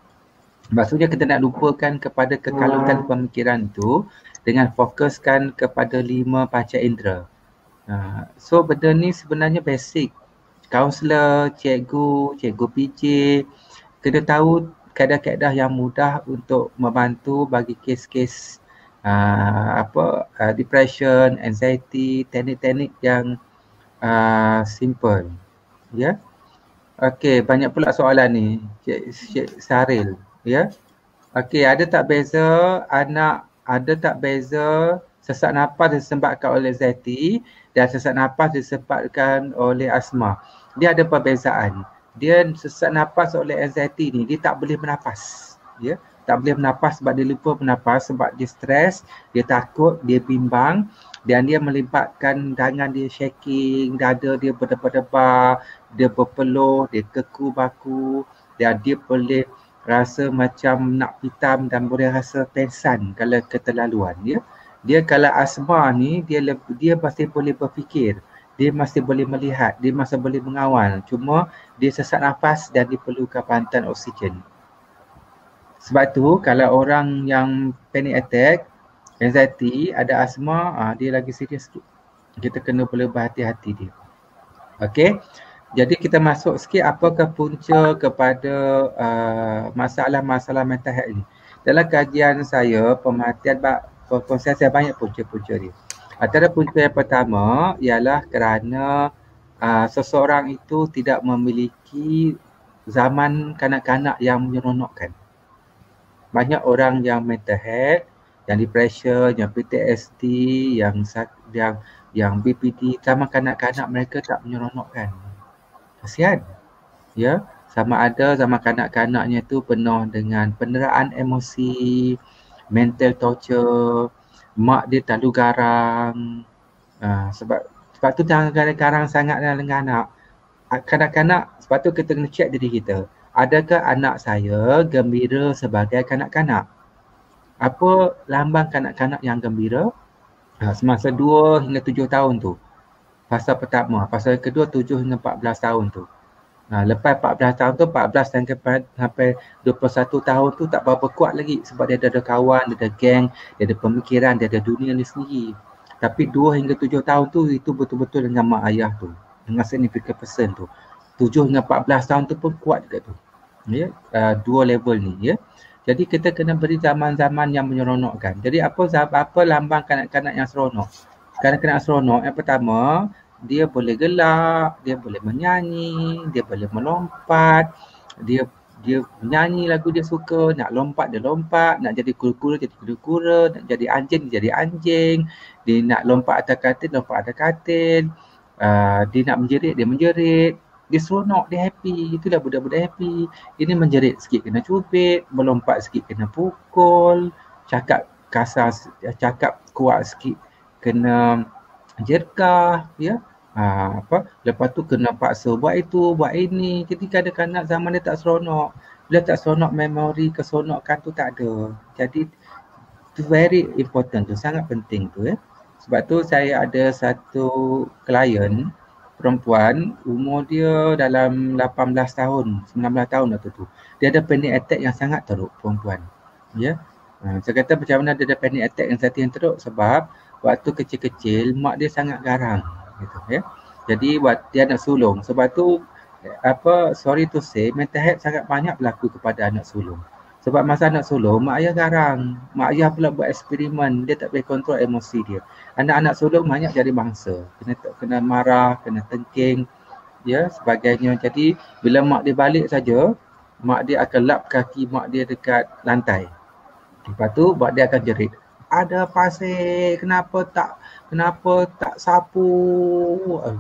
Maksudnya kita nak lupakan kepada kekalutan pemikiran tu dengan fokuskan kepada 5 panca indera. So benda ni sebenarnya basic. Kaunselor, cikgu PJ kena tahu kaedah-kaedah yang mudah untuk membantu bagi kes-kes depression, anxiety, teknik-teknik yang simple. Ya. Okey, banyak pula soalan ni. Cik Saril. Ya. Okey, ada tak beza sesak nafas disebabkan oleh anxiety dan sesak nafas disebabkan oleh asma? Dia ada perbezaan. Dia sesak nafas oleh anxiety ni, dia tak boleh bernafas. Ya, tak boleh bernafas sebab dia lupa bernafas, sebab dia stres, dia takut, dia bimbang dan dia melibatkan tangan dia shaking, dada dia berdebar-debar, dia berpeluh, dia keku baku dan dia boleh rasa macam nak pitam dan boleh rasa pengsan kalau keterlaluan. Ya. Dia kalau asma ni dia masih boleh berfikir, dia masih boleh melihat, dia masih boleh mengawal. Cuma dia sesak nafas dan diperlukan bantuan oksigen. Sebab tu kalau orang yang panic attack, anxiety, ada asma, dia lagi serius sikit. Kita kena boleh berhati-hati dia. Okey. Jadi kita masuk sikit apakah punca kepada masalah-masalah mental health ni. Dalam kajian saya, pemerhatian konsep saya banyak punca-punca dia. Antara punca yang pertama ialah kerana seseorang itu tidak memiliki zaman kanak-kanak yang menyeronokkan. Banyak orang yang mental health, yang depression, yang PTSD, yang BPD, zaman kanak-kanak mereka tak menyeronokkan. Kasihan. Ya, sama ada zaman kanak-kanaknya tu penuh dengan penderitaan emosi, mental torture, mak dia terlalu garang. Sebab tu jangan garang sangat dengan anak. Kanak-kanak, sebab tu kita kena check diri kita. Adakah anak saya gembira sebagai kanak-kanak? Apa lambang kanak-kanak yang gembira? Semasa 2 hingga 7 tahun tu. Fasa pertama. Fasa kedua 7 hingga 14 tahun tu. Lepas 14 tahun tu, 14 sampai 21 tahun tu tak berapa kuat lagi sebab dia ada kawan, dia ada geng, dia ada pemikiran, dia ada dunia dia sendiri. Tapi 2 hingga 7 tahun tu itu betul-betul dengan mak ayah tu, dengan significant person tu. 7 hingga 14 tahun tu pun kuat juga tu. Ya, dua level ni ya. Jadi kita kena beri zaman-zaman yang menyeronokkan. Jadi apa lambang kanak-kanak yang seronok? Kanak-kanak seronok yang pertama, dia boleh gelak, dia boleh menyanyi, dia boleh melompat, dia menyanyi lagu dia suka, nak lompat dia lompat, nak jadi kura-kura jadi kura-kura, nak jadi anjing dia jadi anjing, dia nak lompat atas katil, lompat atas katil, dia nak menjerit, dia menjerit, dia seronok, dia happy. Itulah budak-budak happy. Ini menjerit sikit kena cubit, melompat sikit kena pukul, cakap kasar, cakap kuat sikit kena jerkah, ya. Lepas tu kena paksa buat itu, buat ini. Jadi kadang-kadang zaman dia tak seronok. Bila tak seronok memori, keseronokan tu tak ada. Jadi tu very important tu, sangat penting tu ya. Sebab tu saya ada satu klien perempuan, umur dia dalam 18 tahun, 19 tahun atau tu. Dia ada panic attack yang sangat teruk, perempuan. Ya. Saya kata macam mana dia ada panic attack yang teruk sebab waktu kecil-kecil mak dia sangat garang gitu ya. Jadi dia nak sulung. Sebab tu sorry to say, mental health sangat banyak berlaku kepada anak sulung. Sebab masa anak sulung, mak ayah garang. Mak ayah pula buat eksperimen. Dia tak boleh kontrol emosi dia. Anak-anak sulung banyak jadi bangsa. Kena marah, kena tengking, ya, sebagainya. Jadi, bila mak dia balik saja, mak dia akan lap kaki mak dia dekat lantai. Lepas tu, mak dia akan jerit. Ada pasir, kenapa tak sapu?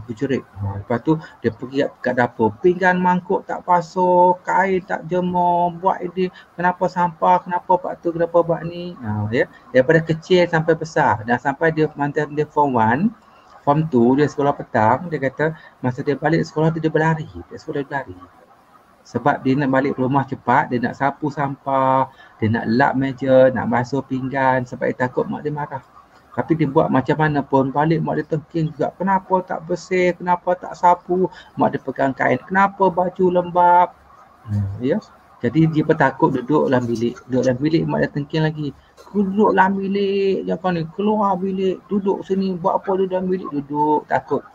Berjerit. Lepas tu dia pergi kat dapur, pinggan mangkuk tak basuh, kain tak jemur, buat ini, kenapa sampah, kenapa pak tu, kenapa buat ni. Ya. Daripada kecil sampai besar dan sampai dia mantan dia form 1, form 2 dia sekolah petang, dia kata masa dia balik sekolah tu dia berlari, sebab dia nak balik rumah cepat, dia nak sapu sampah, dia nak lap meja, nak basuh pinggan sebab dia takut mak dia marah. Tapi dia buat macam mana pun, balik mak dia tengking juga. Kenapa tak bersih, kenapa tak sapu? Mak dia pegang kain, kenapa baju lembab? Ya. Jadi dia pun takut duduk dalam bilik. Duduk dalam bilik, mak dia tengking lagi. Duduk dalam bilik, jangan ni, keluar bilik, duduk sini, buat apa duduk dalam bilik? Duduk, takut.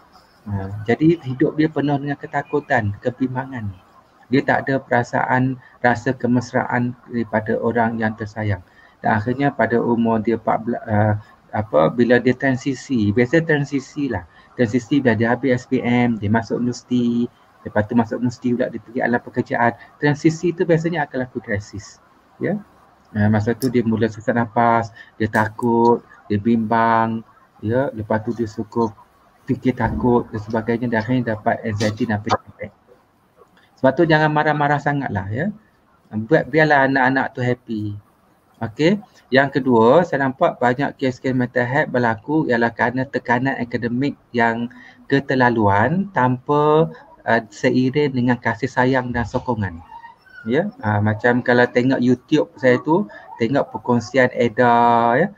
Jadi hidup dia penuh dengan ketakutan, kebimbangan. Dia tak ada perasaan, rasa kemesraan daripada orang yang tersayang. Dan akhirnya pada umur dia 14, bila dia transisi, biasa transisi lah. Transisi bila dia habis SPM, dia masuk universiti, lepas tu masuk universiti pula dia pergi alam pekerjaan. Transisi tu biasanya akan laku krisis. Ya. Masa tu dia mula susah nafas, dia takut, dia bimbang, ya, lepas tu dia suka fikir takut dan sebagainya, dan akhirnya dapat anxiety dan panic attack. Sebab tu jangan marah-marah sangatlah ya. Biarlah anak-anak tu happy. Okey. Yang kedua, saya nampak banyak kes-kes mental health berlaku ialah kerana tekanan akademik yang keterlaluan tanpa seiring dengan kasih sayang dan sokongan. Ya, macam kalau tengok YouTube saya tu, tengok perkongsian Eda ya.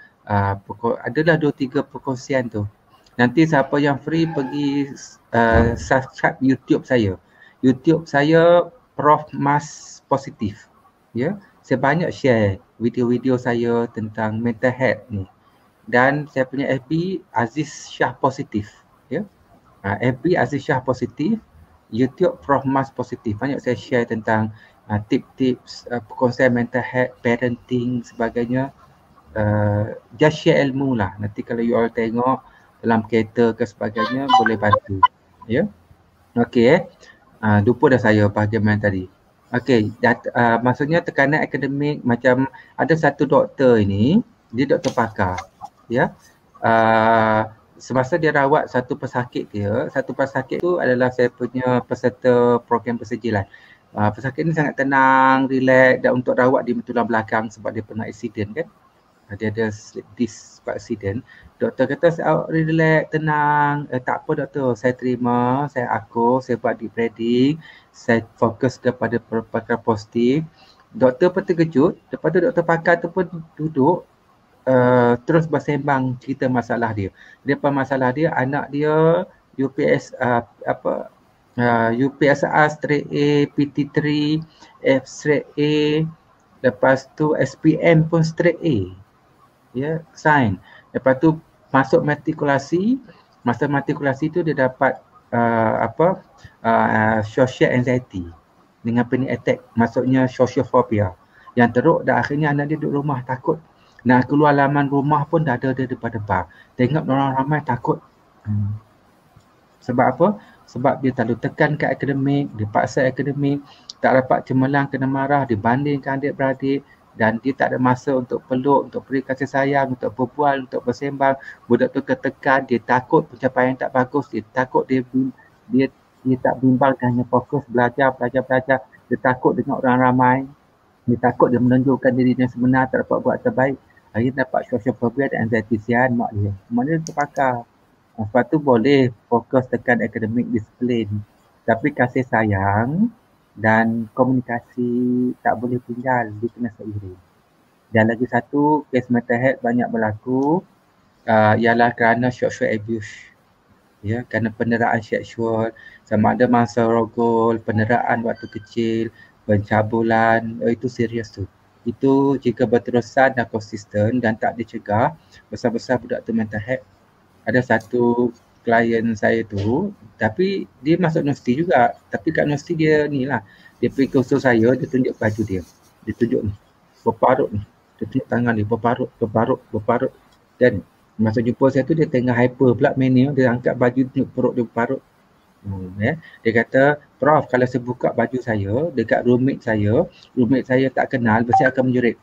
Adalah 2-3 perkongsian tu. Nanti siapa yang free pergi subscribe YouTube saya. YouTube saya Prof Mas Positif. Ya, saya banyak share video-video saya tentang mental health ni. Dan saya punya FB Aziz Shah Positif, ya. FB Aziz Shah Positif, YouTube Prof Mas Positif. Banyak saya share tentang tips-tips perkongsian mental health, parenting sebagainya. Just share ilmu lah. Nanti kalau you all tengok dalam kereta ke sebagainya boleh bantu. Ya. Okey. Lupa dah saya bahagian mana tadi. Okey, maksudnya tekanan akademik, macam ada satu doktor ini, dia doktor pakar. Ya. Semasa dia rawat satu pesakit tu adalah saya punya peserta program persijilan. Pesakit ni sangat tenang, relax, dan untuk rawat di tulang belakang sebab dia pernah accident kan. Dia ada slip disc sebab accident. Doktor kata relax, tenang. Tak apa doktor, saya terima, saya akur, saya buat deep breathing, saya fokus kepada perkara positif. Doktor pun terkejut. Lepas tu doktor pakar tu pun duduk terus bersembang cerita masalah dia. Masalah dia, anak dia UPSR straight A, PT3, F straight A, lepas tu SPM pun straight A. Ya, sign. Lepas tu masuk matrikulasi. Masa matrikulasi tu dia dapat social anxiety dengan panic attack, maksudnya social phobia. Yang teruk dah akhirnya anak dia duduk rumah takut. Nak keluar laman rumah pun dah ada dia depan-depan. Tengok orang ramai takut. Sebab apa? Sebab dia terlalu tekan ke akademik, dia paksa akademik, tak dapat cemerlang, kena marah, dibandingkan adik-beradik, dan dia tak ada masa untuk peluk, untuk beri kasih sayang, untuk berbual, untuk bersembang. Budak tu tertekan, dia takut pencapaian tak bagus, dia takut dia tak bimbang, dia hanya fokus belajar. Dia takut dengan orang ramai, dia takut dia menunjukkan diri yang sebenar, tak dapat buat terbaik. Akhirnya dapat social phobia dan anxiety. Sian mak dia. Mak dia terpakar. Sebab tu boleh fokus tekan akademik disiplin. Tapi kasih sayang dan komunikasi tak boleh tinggal, dia kena seiring. Dan lagi satu, kes mental health banyak berlaku ialah kerana sexual abuse. Ya, kerana penderaan seksual, sama ada mangsa rogol, penderaan waktu kecil, pencabulan, itu serius tu. Itu jika berterusan dan konsisten dan tak dicegah, besar-besar budak tu mental health. Ada satu klien saya tu, tapi dia masuk universiti juga. Tapi kat universiti dia ni lah, dia pergi kursus saya, dia tunjuk baju dia. Dia tunjuk ni, berparut ni. Dia tunjuk tangan dia, berparut. Dan masa jumpa saya tu dia tengah hyper pula mania, dia angkat baju tunjuk perut dia berparut. Dia kata, Prof, kalau saya buka baju saya dekat roommate saya tak kenal, mesti akan menjerit.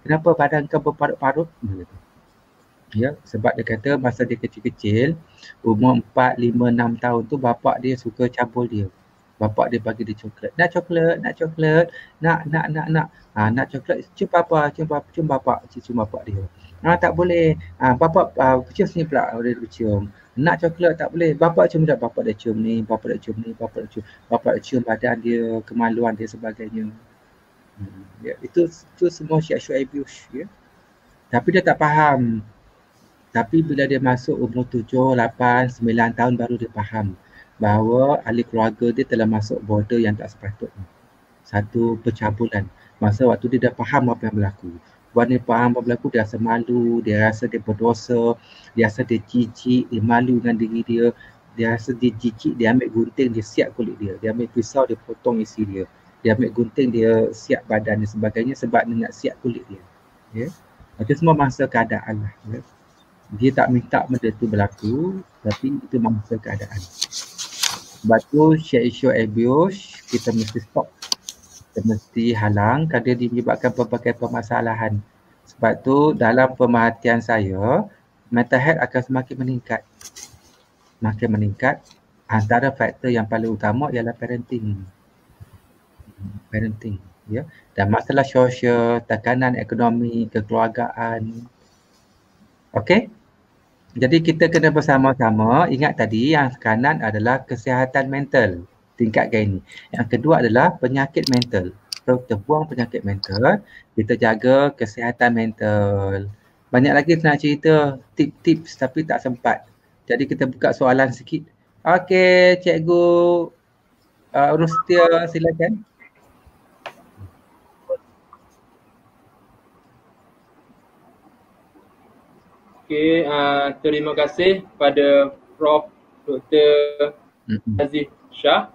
Kenapa badan kau berparut-parut? Ya, sebab dia kata masa dia kecil-kecil, umur 4, 5, 6 tahun tu bapak dia suka cabul dia. Bapak dia bagi dia coklat. Nak coklat, nak coklat, nak coklat. Cium bapak, cium bapak dia. Tak boleh. Bapak cium sini pula, dia cium. Nak coklat tak boleh. Bapak cium dah, bapak dia cium ni, bapak dia cium badan dia, kemaluan dia sebagainya. Ya, itu semua sexual abuse, ya. Tapi dia tak faham. Tapi bila dia masuk umur 7, 8, 9 tahun baru dia faham bahawa ahli keluarga dia telah masuk border yang tak sepatutnya. Satu pencabulan. Masa waktu dia dah faham apa yang berlaku. Buat dia faham apa berlaku, dia rasa malu, dia rasa dia berdosa, dia rasa dia jijik, dia malu dengan diri dia. Dia rasa dia jijik, dia ambil gunting, dia siap kulit dia. Dia ambil pisau, dia potong isi dia. Dia ambil gunting, dia siap badan dan sebagainya sebab dia nak siap kulit dia. Ya? Itu semua masa keadaan lah. Ya? Dia tak minta benda tu berlaku, tapi itu mangsa keadaan. Sebab tu sexual abuse kita mesti stop. Kita mesti halang kerana dia menyebabkan pelbagai permasalahan. Sebab tu dalam pemerhatian saya, mental health akan semakin meningkat. Makin meningkat, antara faktor yang paling utama ialah parenting. Ya. Dan masalah sosial, tekanan ekonomi, kekeluargaan. Okey? Jadi kita kena bersama-sama ingat tadi yang kanan adalah kesihatan mental tingkat gini. Yang kedua adalah penyakit mental. So, kita buang penyakit mental, kita jaga kesihatan mental. Banyak lagi nak cerita tips tapi tak sempat. Jadi kita buka soalan sikit. Okey, Cikgu Rustia, silakan. Okey, terima kasih kepada Prof. Dr. Aziz Shah.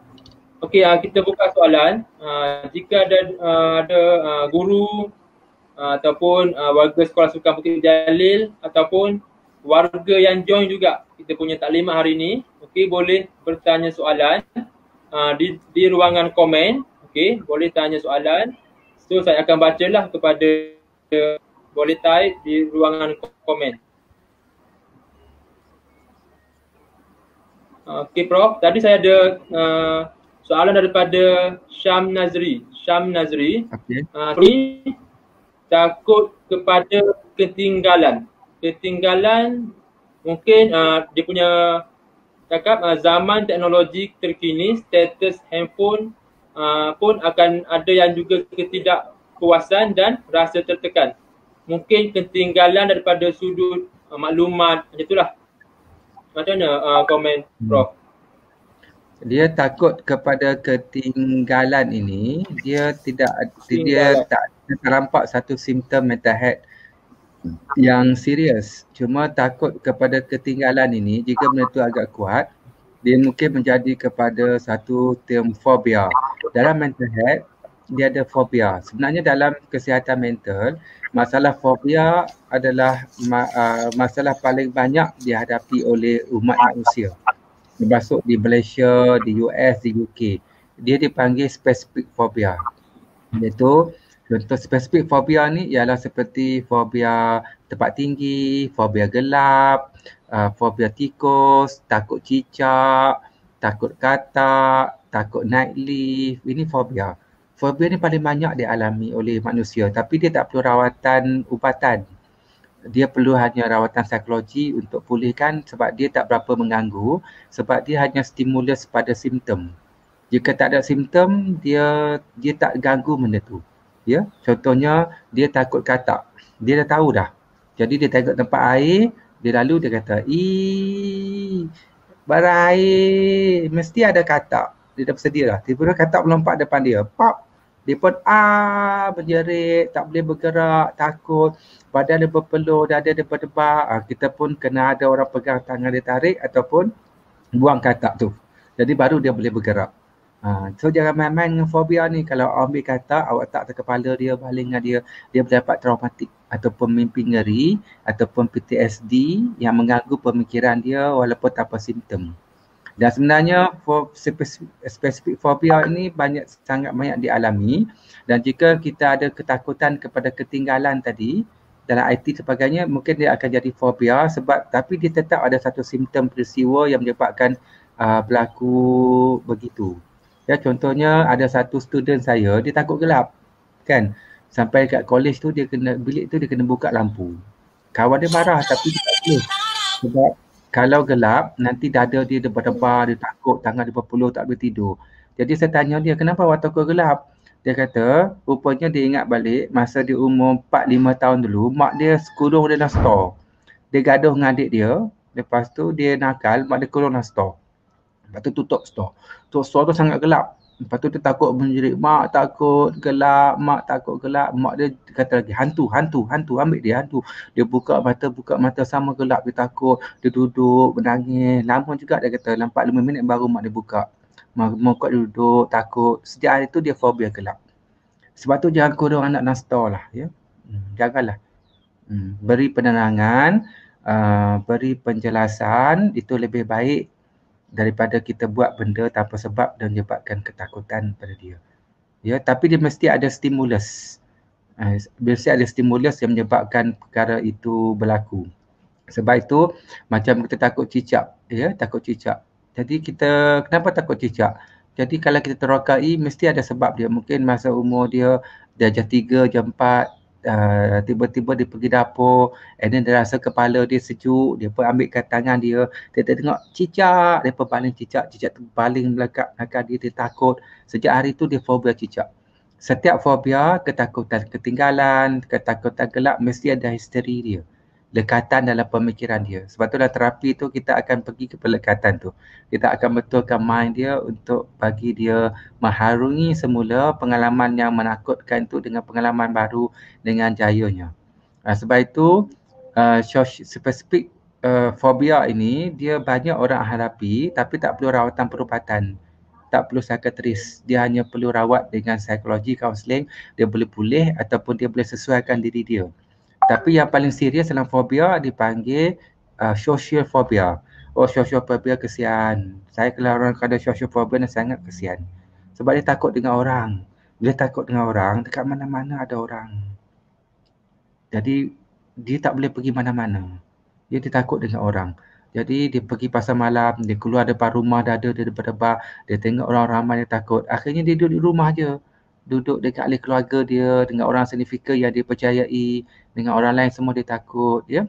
Okey, kita buka soalan. Jika ada guru ataupun warga Sekolah Sukan Bukit Jalil ataupun warga yang join juga kita punya taklimat hari ini, okey, boleh bertanya soalan di ruangan komen. Okey, boleh tanya soalan. So saya akan bacalah kepada boleh type di ruangan komen. Okey Prof, tadi saya ada soalan daripada Syam Nazri. Okay. Ini takut kepada ketinggalan. Ketinggalan mungkin dia punya cakap zaman teknologi terkini, status handphone pun akan ada yang juga ketidakpuasan dan rasa tertekan. Mungkin ketinggalan daripada sudut maklumat, macam itulah. Macam mana komen Prof? Dia takut kepada ketinggalan ini, dia tak nampak satu simptom mental health yang serius. Cuma takut kepada ketinggalan ini, jika benda itu agak kuat, dia mungkin menjadi kepada satu term fobia. Dalam mental health, dia ada fobia. Sebenarnya dalam kesihatan mental, masalah fobia adalah masalah paling banyak dihadapi oleh umat manusia. Termasuk di Malaysia, di US, di UK. Dia dipanggil specific phobia. Iaitu contoh specific phobia ni ialah seperti fobia tempat tinggi, fobia gelap, fobia tikus, takut cicak, takut katak, takut naik lift. Ini fobia. Fobia ni paling banyak dialami oleh manusia tapi dia tak perlu rawatan ubatan. Dia perlu hanya rawatan psikologi untuk pulihkan sebab dia tak berapa mengganggu sebab dia hanya stimulus pada simptom. Jika tak ada simptom, dia tak ganggu benda tu. Ya, contohnya dia takut katak. Dia dah tahu dah. Jadi dia tengok tempat air, dia lalu dia kata, bara air, mesti ada katak. Dia dah bersedia dah. Tiba-tiba katak melompat depan dia. Pop. Dia pun berjerit, tak boleh bergerak, takut. Badan dia berpeluh, dada dia berdebar. Kita pun kena ada orang pegang tangan dia tarik ataupun buang katak tu. Jadi baru dia boleh bergerak. So jangan main-main dengan fobia ni. Kalau ambil katak, awak tak ke kepala dia, baling dengan dia, dia boleh dapat traumatik ataupun mimpi ngeri ataupun PTSD yang mengganggu pemikiran dia walaupun tanpa simptom. Dan sebenarnya spesifik fobia ini sangat banyak dialami, dan jika kita ada ketakutan kepada ketinggalan tadi dalam IT sebagainya, mungkin dia akan jadi fobia tapi dia tetap ada satu simptom peristiwa yang menyebabkan berlaku begitu. Ya, contohnya ada satu student saya, dia takut gelap kan. Sampai kat college tu bilik tu dia kena buka lampu. Kawan dia marah tapi dia tak boleh. Sebab kalau gelap, nanti dada dia berdebar, dia takut, tangan dia berpeluh, tak boleh tidur. Jadi saya tanya dia, kenapa awak takut gelap? Dia kata, rupanya dia ingat balik masa dia umur 4-5 tahun dulu, mak dia kurung dia dalam store. Dia gaduh dengan adik dia, lepas tu dia nakal, mak dia kurung dalam store. Lepas tu tutup store. Store tu sangat gelap. Lepas tu dia takut menjerit, mak takut gelap, mak takut gelap. Mak dia kata lagi, hantu, ambil dia hantu. Dia buka mata sama gelap, dia takut. Dia duduk, menangis. Lama juga dia kata, 45 minit baru mak dia buka. Mak dia duduk, takut. Sejak hari tu dia fobia gelap. Sebab tu jangan kurung anak dalam store lah. Ya? Janganlah. Beri penerangan, beri penjelasan, itu lebih baik daripada kita buat benda tanpa sebab dan menyebabkan ketakutan pada dia. Ya, tapi dia mesti ada stimulus. Mesti ada stimulus yang menyebabkan perkara itu berlaku. Sebab itu macam kita takut cicak, ya, takut cicak. Jadi kita kenapa takut cicak? Jadi kalau kita terokai mesti ada sebab dia. Mungkin masa umur dia jam 3, jam 4, tiba-tiba dia pergi dapur, and then dia rasa kepala dia sejuk, dia pun ambilkan tangan dia tengok cicak, dia pun baling cicak tu baling melekat dia, dia takut. Sejak hari tu dia fobia cicak. Setiap fobia, ketakutan ketinggalan, ketakutan gelap, mesti ada histeri dia, lekatan dalam pemikiran dia. Sebab tu dalam terapi tu kita akan pergi ke pelekatan tu. Kita akan betulkan mind dia untuk bagi dia mengharungi semula pengalaman yang menakutkan tu dengan pengalaman baru dengan jayanya. Sebab itu spesifik fobia ini dia banyak orang hadapi tapi tak perlu rawatan perubatan. Tak perlu psikiatris. Dia hanya perlu rawat dengan psikologi, kaunseling. Dia boleh pulih ataupun dia boleh sesuaikan diri dia. Tapi yang paling serius dalam fobia dipanggil social phobia. Social phobia kesian. Saya kalau orang ada social phobia ni sangat kesian. Sebab dia takut dengan orang. Bila takut dengan orang, dekat mana-mana ada orang. Jadi dia tak boleh pergi mana-mana. Dia takut dengan orang. Jadi dia pergi pasar malam, dia keluar depan rumah, dada dia berdebar, dia tengok orang ramai, dia takut. Akhirnya dia duduk di rumah je. Duduk dekat ahli keluarga dia, dengan orang signifikan yang dia percayai, dengan orang lain semua dia takut, ya.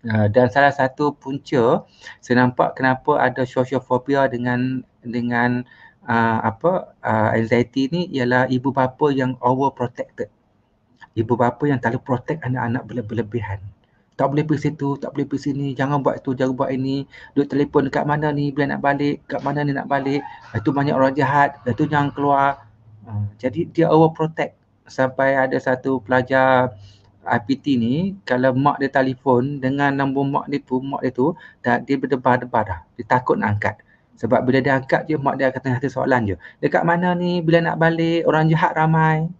Dan salah satu punca saya nampak kenapa ada social phobia dengan anxiety ni ialah ibu bapa yang overprotected. Ibu bapa yang terlalu protect anak-anak berlebihan. Tak boleh pergi situ, tak boleh pergi sini, jangan buat itu, jangan buat ini. Duk telefon dekat mana ni bila nak balik, kat mana ni nak balik. Itu banyak orang jahat, itu jangan keluar. Jadi dia overprotect. Sampai ada satu pelajar IPT ni, kalau mak dia telefon dengan nombor mak dia tu dia berdebar-debar dah. Dia takut nak angkat. Sebab bila dia angkat je, mak dia akan tanya satu soalan je. Dekat mana ni bila nak balik, orang jahat ramai.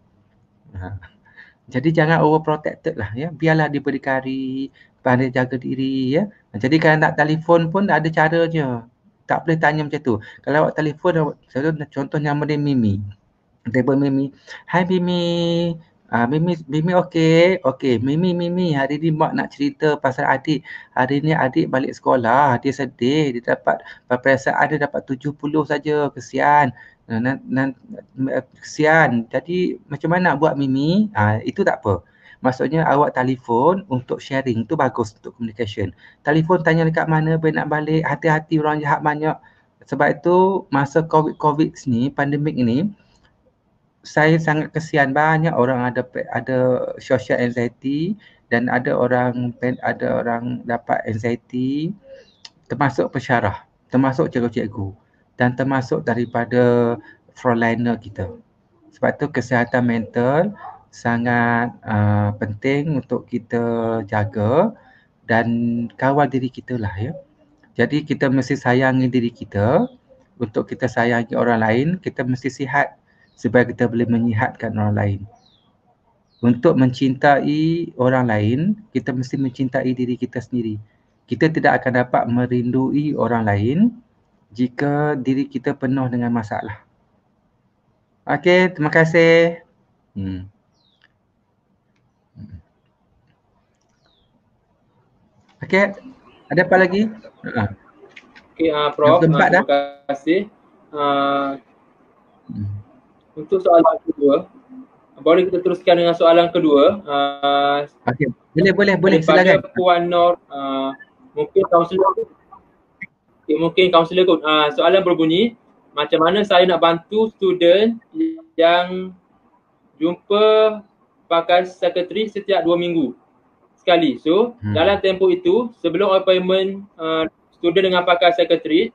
Jadi jangan overprotected lah, ya. Biarlah dia berdikari, pandai jaga diri, ya. Jadi kalau nak telefon pun ada caranya. Tak boleh tanya macam tu. Kalau awak telefon, contoh nama dia Mimi. Telefon Mimi. Hai Mimi. Mimi okey. Okey, Mimi, hari ni mak nak cerita pasal adik. Hari ni adik balik sekolah, dia sedih, dia dapat perasaan dia dapat 70 saja, kesian. Kesian. Jadi macam mana nak buat Mimi? Itu tak apa. Maksudnya awak telefon untuk sharing, tu bagus untuk communication. Telefon tanya dekat mana, bila nak balik, hati-hati orang jahat banyak. Sebab itu masa COVID ni, pandemik ini, saya sangat kesian banyak orang ada social anxiety dan ada orang dapat anxiety, termasuk pensyarah, termasuk cikgu-cikgu dan termasuk daripada frontliner kita. Sebab tu kesihatan mental sangat penting untuk kita jaga dan kawal diri kita lah ya. Jadi kita mesti sayangi diri kita. Untuk kita sayangi orang lain, kita mesti sihat supaya kita boleh menyihatkan orang lain. Untuk mencintai orang lain, kita mesti mencintai diri kita sendiri. Kita tidak akan dapat merindui orang lain jika diri kita penuh dengan masalah. Okey, terima kasih. Okey, ada apa lagi? Okey, Prof, terima kasih. Untuk soalan kedua, boleh kita teruskan dengan soalan kedua. Okey, boleh silakan. Puan Nur, mungkin kaunselor kot. Soalan berbunyi, macam mana saya nak bantu student yang jumpa pakar psikiatris setiap 2 minggu sekali. So, dalam tempoh itu, sebelum appointment student dengan pakar psikiatris,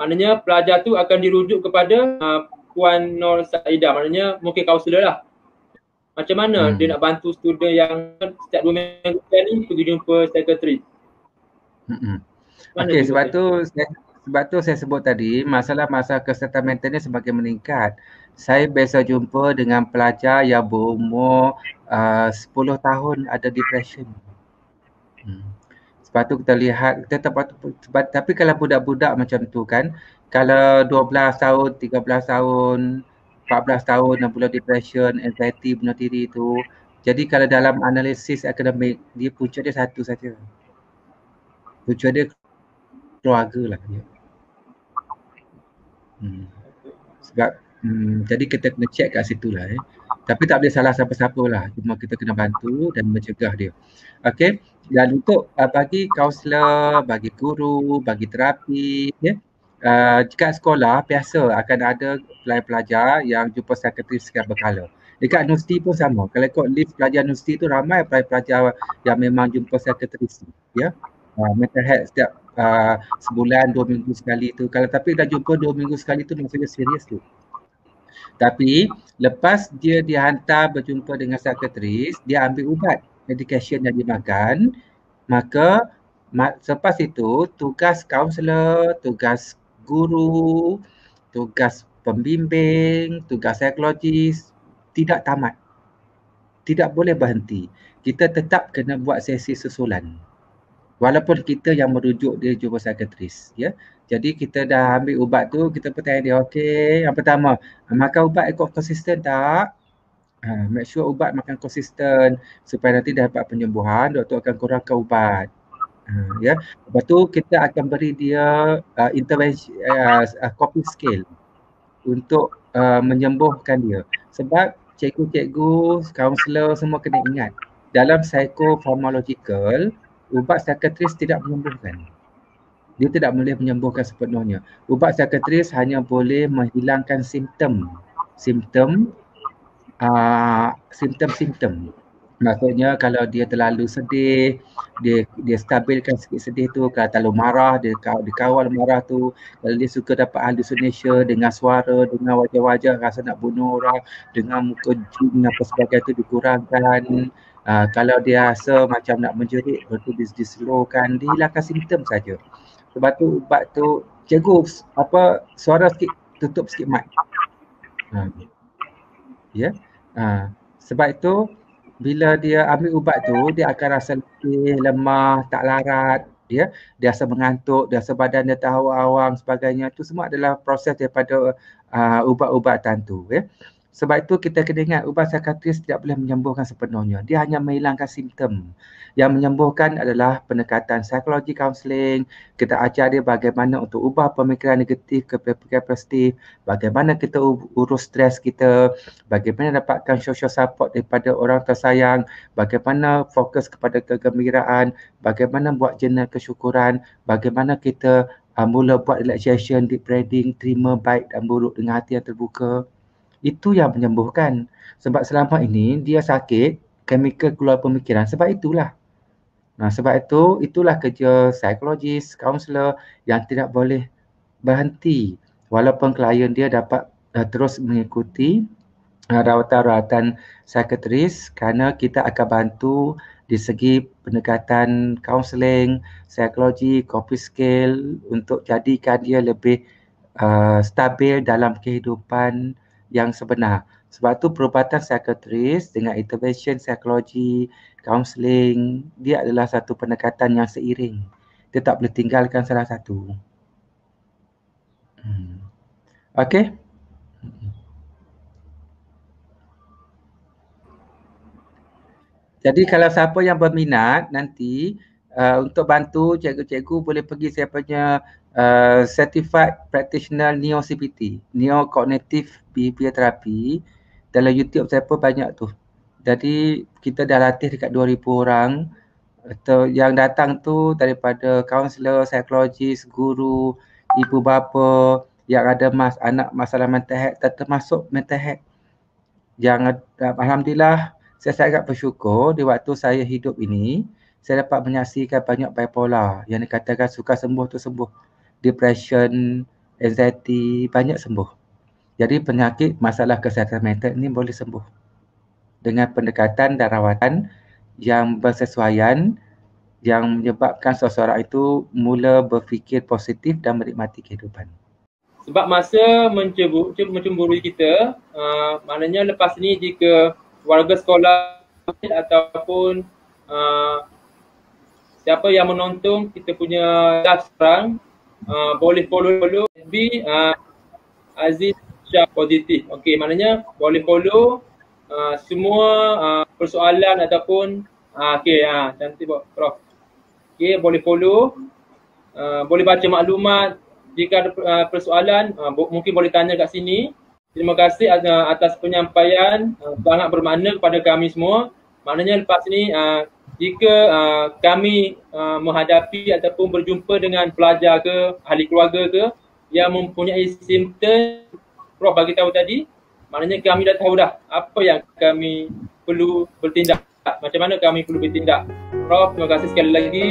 maknanya pelajar tu akan dirujuk kepada Puan Nur Saidah, maknanya mungkin kaunselor lah. Macam mana dia nak bantu student yang setiap 2 minggu sekali pergi jumpa psikiatris? Okey, sebab tu saya sebut tadi, masalah kesihatan mental ni semakin meningkat. Saya biasa jumpa dengan pelajar yang berumur 10 tahun ada depression. Sebab tu kita lihat, tapi kalau budak-budak macam tu kan, kalau 12 tahun, 13 tahun, 14 tahun yang pula depression, anxiety, bunuh diri tu. Jadi kalau dalam analisis akademik, dia punca dia satu saja. Punca dia keluarga lah dia. Sebab jadi kita kena check kat situ lah. Tapi tak boleh salah siapa-siapa lah. Cuma kita kena bantu dan mencegah dia. Okey. Dan untuk bagi kaunselor, bagi guru, bagi terapi, jika sekolah biasa akan ada pelajar yang jumpa psikiatris secara berkala. Dekat universiti pun sama. Kalau ikut list pelajar universiti tu ramai pelajar yang memang jumpa psikiatris. Ya. Mental health setiap sebulan, 2 minggu sekali tu. Tapi dah jumpa 2 minggu sekali tu maksudnya serius tu. Tapi lepas dia dihantar berjumpa dengan psikiatris, dia ambil ubat, medication yang dia makan, maka selepas itu tugas kaunselor, tugas guru, tugas pembimbing, tugas psikologis tidak tamat. Tidak boleh berhenti. Kita tetap kena buat sesi susulan. Walaupun kita yang merujuk dia jumpa psikiatris, ya. Jadi kita dah ambil ubat tu, kita bertanya dia, okey, yang pertama, makan ubat ikut konsisten tak? Make sure ubat makan konsisten supaya nanti dapat penyembuhan, doktor akan kurangkan ubat. Ya. Lepas tu kita akan beri dia intervention coping skill untuk menyembuhkan dia. Sebab cikgu-cikgu, kaunselor semua kena ingat, dalam psychopharmacological, ubat psikiatris tidak menyembuhkan. Dia tidak boleh menyembuhkan sepenuhnya. Ubat psikiatris hanya boleh menghilangkan simptom. Maksudnya kalau dia terlalu sedih, dia stabilkan sikit sedih tu. Kalau terlalu marah, dia kawal marah tu. Kalau dia suka dapat hallucination dengan suara, dengan wajah-wajah rasa nak bunuh orang, dengan muka jin apa sebagainya tu dikurangkan. Kalau dia rasa macam nak menjerit, lepas tu dislowkan, dihilangkan simptom saja. Sebab tu ubat tu, cikgu suara sikit, tutup sikit mic. Ya. Sebab itu bila dia ambil ubat tu, dia akan rasa letih, lemah, tak larat, ya. Dia rasa mengantuk, dia rasa badan dia terhawang sebagainya. Itu semua adalah proses daripada ubat-ubatan tu, ya. Sebab itu kita kena ingat ubat psikiatris tidak boleh menyembuhkan sepenuhnya. Dia hanya menghilangkan simptom. Yang menyembuhkan adalah pendekatan psikologi kaunseling. Kita ajar dia bagaimana untuk ubah pemikiran negatif ke pemikiran positif, bagaimana kita urus stres kita, bagaimana dapatkan social support daripada orang tersayang, bagaimana fokus kepada kegembiraan, bagaimana buat jurnal kesyukuran, bagaimana kita mula buat relaxation, deep breathing, terima baik dan buruk dengan hati yang terbuka. Itu yang menyembuhkan. Sebab selama ini dia sakit, chemical keluar pemikiran. Sebab itulah. Sebab itulah kerja psikologis, kaunselor yang tidak boleh berhenti walaupun klien dia dapat terus mengikuti rawatan-rawatan psikiatris, kerana kita akan bantu di segi pendekatan kaunseling, psikologi, coping skill untuk jadikan dia lebih stabil dalam kehidupan yang sebenar. Sebab tu perubatan psikiatris dengan intervention psikologi, kaunseling, dia adalah satu pendekatan yang seiring. Dia tak boleh tinggalkan salah satu. Okey? Jadi kalau siapa yang berminat nanti untuk bantu cikgu-cikgu boleh pergi saya punya Certified Practitioner Neo CBT, Neo Cognitive Behavior Therapy. Dalam YouTube saya pun banyak tu. Jadi kita dah latih dekat 2,000 orang. Yang datang tu daripada kaunselor, psikologis, guru, ibu bapa yang ada anak masalah mental health, termasuk mental health. Yang alhamdulillah saya sangat bersyukur di waktu saya hidup ini, saya dapat menyaksikan banyak bipolar yang dikatakan suka sembuh tu sembuh. Depression, anxiety, banyak sembuh. Jadi penyakit masalah kesihatan mental ini boleh sembuh dengan pendekatan dan rawatan yang bersesuaian yang menyebabkan seseorang itu mula berfikir positif dan menikmati kehidupan. Sebab masa mencemburui kita, maknanya lepas ni jika warga sekolah ataupun siapa yang menonton kita punya live sekarang, boleh follow FB Aziz Shah Positif. Okey, maknanya boleh follow semua persoalan ataupun cantik Prof. Okey, boleh follow, boleh baca maklumat. Jika ada persoalan, mungkin boleh tanya kat sini. Terima kasih atas penyampaian, sangat bermakna kepada kami semua. Maknanya lepas ni jika kami menghadapi ataupun berjumpa dengan pelajar ke, ahli keluarga ke yang mempunyai simptom Prof bagi tahu tadi, maknanya kami dah tahu dah apa yang kami perlu bertindak, macam mana kami perlu bertindak. Prof, terima kasih sekali lagi.